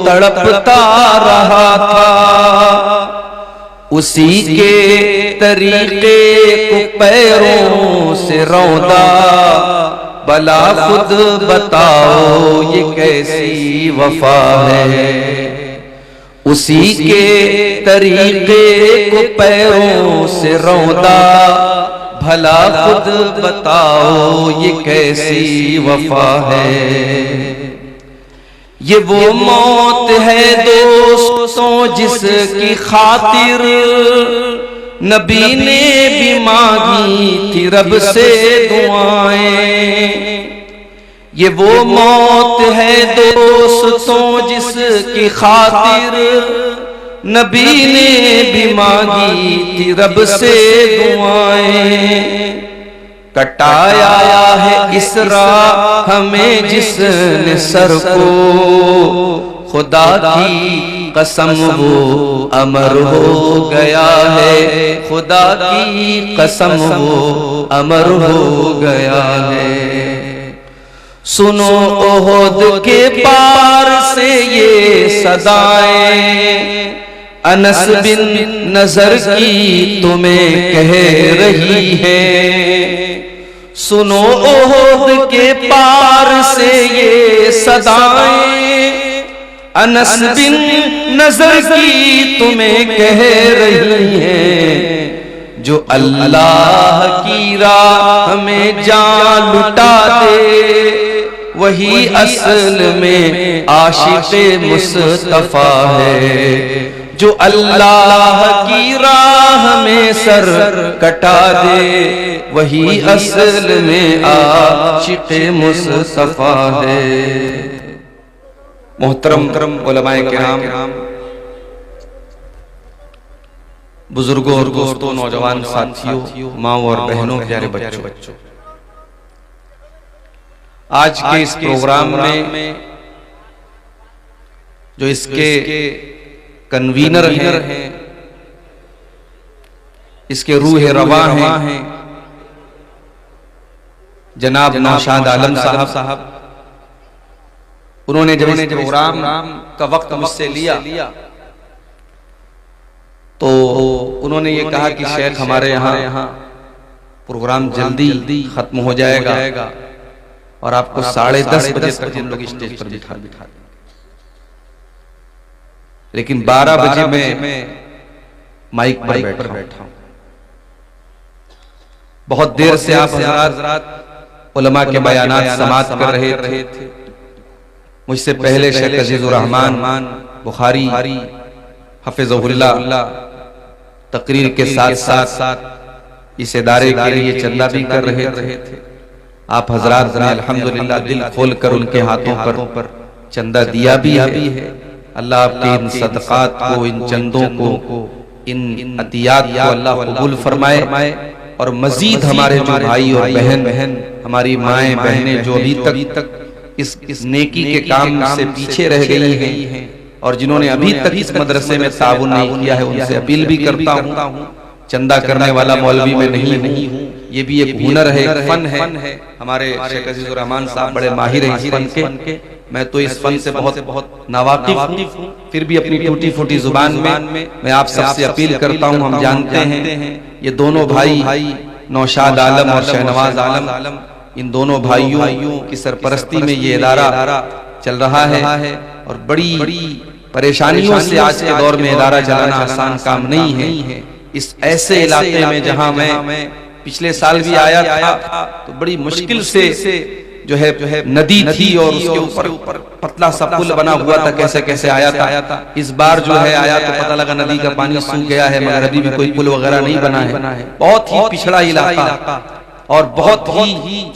तड़पता रहा था, उसी के तरीके को पैरों से रौंदा, भला खुद बताओ ये कैसी वफा है। उसी के तरीके को पैरों से रौंदा, भला खुद बताओ ये कैसी वफा है। ये वो मौत है दोस्तों जिसकी खातिर नबी ने भी मांगी थी रब से दुआएं। ये वो मौत है दोस्तों जिसकी खातिर नबी ने भी मांगी थी रब से दुआएं। कटाया है इस राह हमें जिसने सर को, खुदा की कसम वो अमर हो गया है, खुदा की कसम वो अमर हो गया है। सुनो ओहद के पार से ये सदाएं, अनस बिन नजर की तुम्हें कह रही है। सुनो ओहद के पार से ये सदाएं, अनस बिन नजर की तुम्हें कह रही है। जो अल्लाह की राह में जान लुटा दे, वही असल में आशिक़े मुस्तफा है। जो अल्लाह की राह में सर कटा दे, वही असल में आशिक़े मुस्तफा है। मोहतरम उलमाए किराम, बुजुर्गों और दोस्तों, नौजवान साथियों, माओ और बहनों, प्यारे बच्चों, आज के इस प्रोग्राम में जो इसके कन्वीनर हैं, इसके रूह रवा हैं जनाब नौशाद आलम साहब, उन्होंने जब इस प्रोग्राम का वक्त मुझसे लिया तो उन्होंने ये कहा कि शेख हमारे यहाँ प्रोग्राम जल्दी खत्म हो जाएगा और आपको 10:30 बजे तक हम लोग स्टेज पर बिठा देंगे। लेकिन 12 बजे मैं माइक पर बैठा हूं। बहुत देर से आप हज़रात उलमा के बयानात समाअत कर रहे थे। मुझसे पहले शेख अजीजुर रहमान बुखारी हफिज़हुल्लाह तकरीर के साथ साथ इस इदारे के लिए चंदा भी कर रहे थे। आप हजरात ने अल्हम्दुलिल्लाह दिल खोल कर उनके हाथों पर चंदा दिया भी है। अल्लाह आपके इन सदक़ात को, इन चंदों को, इन अतियात को अल्लाह कबूल फरमाए और मजीद हमारे जो भाई और बहन, हमारी माएँ बहनें जो अभी तक इस नेकी के काम से पीछे रह गई हैं और जिन्होंने अभी तक इस मदरसे में ताउन नहीं किया है, उनसे अपील भी करता हूँ, चंदा करने वाला मौलवी में नहीं हूँ। ये भी एक हुनर है, एक फन है। हमारे शेख अजीजुर रहमान साहब बड़े माहिर हैं इस फन के। मैं तो इस फन से बहुत नावाकिफ हूँ, फिर भी अपनी टूटी फूटी जुबान में मैं आप सबसे अपील करता हूँ। हम जानते हैं ये दोनों भाई नौशाद आलम और शहनवाज आलम, इन दोनों भाइयों की सरपरस्ती में ये इदारा चल रहा है और बड़ी परेशानियों से आज के दौर में इदारा चलाना आसान काम नहीं है। इस ऐसे इलाके में जहां मैं पिछले साल भी आया था तो बड़ी मुश्किल से जो है नदी थी और उसके ऊपर पतला सा पुल बना हुआ था, कैसे आया था। इस बार जो है आया तो पता लगा नदी का पानी सूख गया है, मगर अभी भी कोई पुल वगैरह नहीं बना है। बहुत ही पिछड़ा इलाका और बहुत ही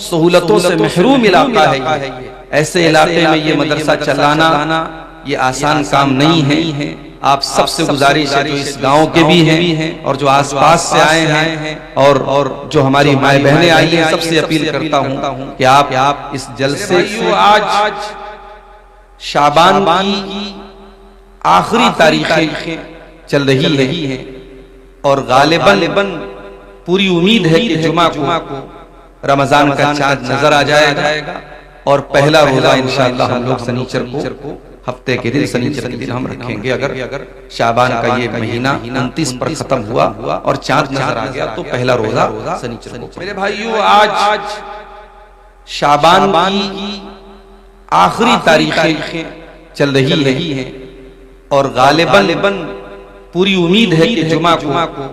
सहूलतों से महरूम इलाका है। ऐसे इलाके में ये मदरसा चलाना ये आसान काम नहीं है। आप सबसे गुजारिश है जो इस गांव के भी हैं और जो आसपास से आए हैं और जो हमारी माए बहनें आई हैं, सबसे अपील करता हूं कि आप इस जलसे को आज शाबान की आखिरी तारीखें चल रही हैं और गालिबन पूरी उम्मीद है कि जुमा को रमजान का चांद नजर आ जाएगा और पहला रोजा इंशाअल्लाह हम लोग शनिचर को हफ्ते के दिन शनिचर के दिन हम रखेंगे। अगर शाबान का ये महीना 29 पर खत्म हुआ और चांद नजर आ गया तो पहला रोजा शनिचर को। मेरे भाइयों, आज शाबान की आखिरी तारीखें चल रही हैं और गालिबन पूरी उम्मीद है कि जुमा को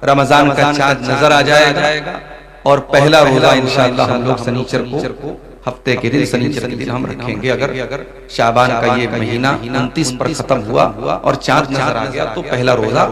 रमजान का चांद नजर आ जाएगा और पहला रोजा इंशाअल्लाह हम लोग शनिचर को हफ्ते के दिन शनिचर के दिन हम रखेंगे। अगर शाबान का ये महीना 29 पर खत्म हुआ और चांद नजर आ गया तो पहला रोजा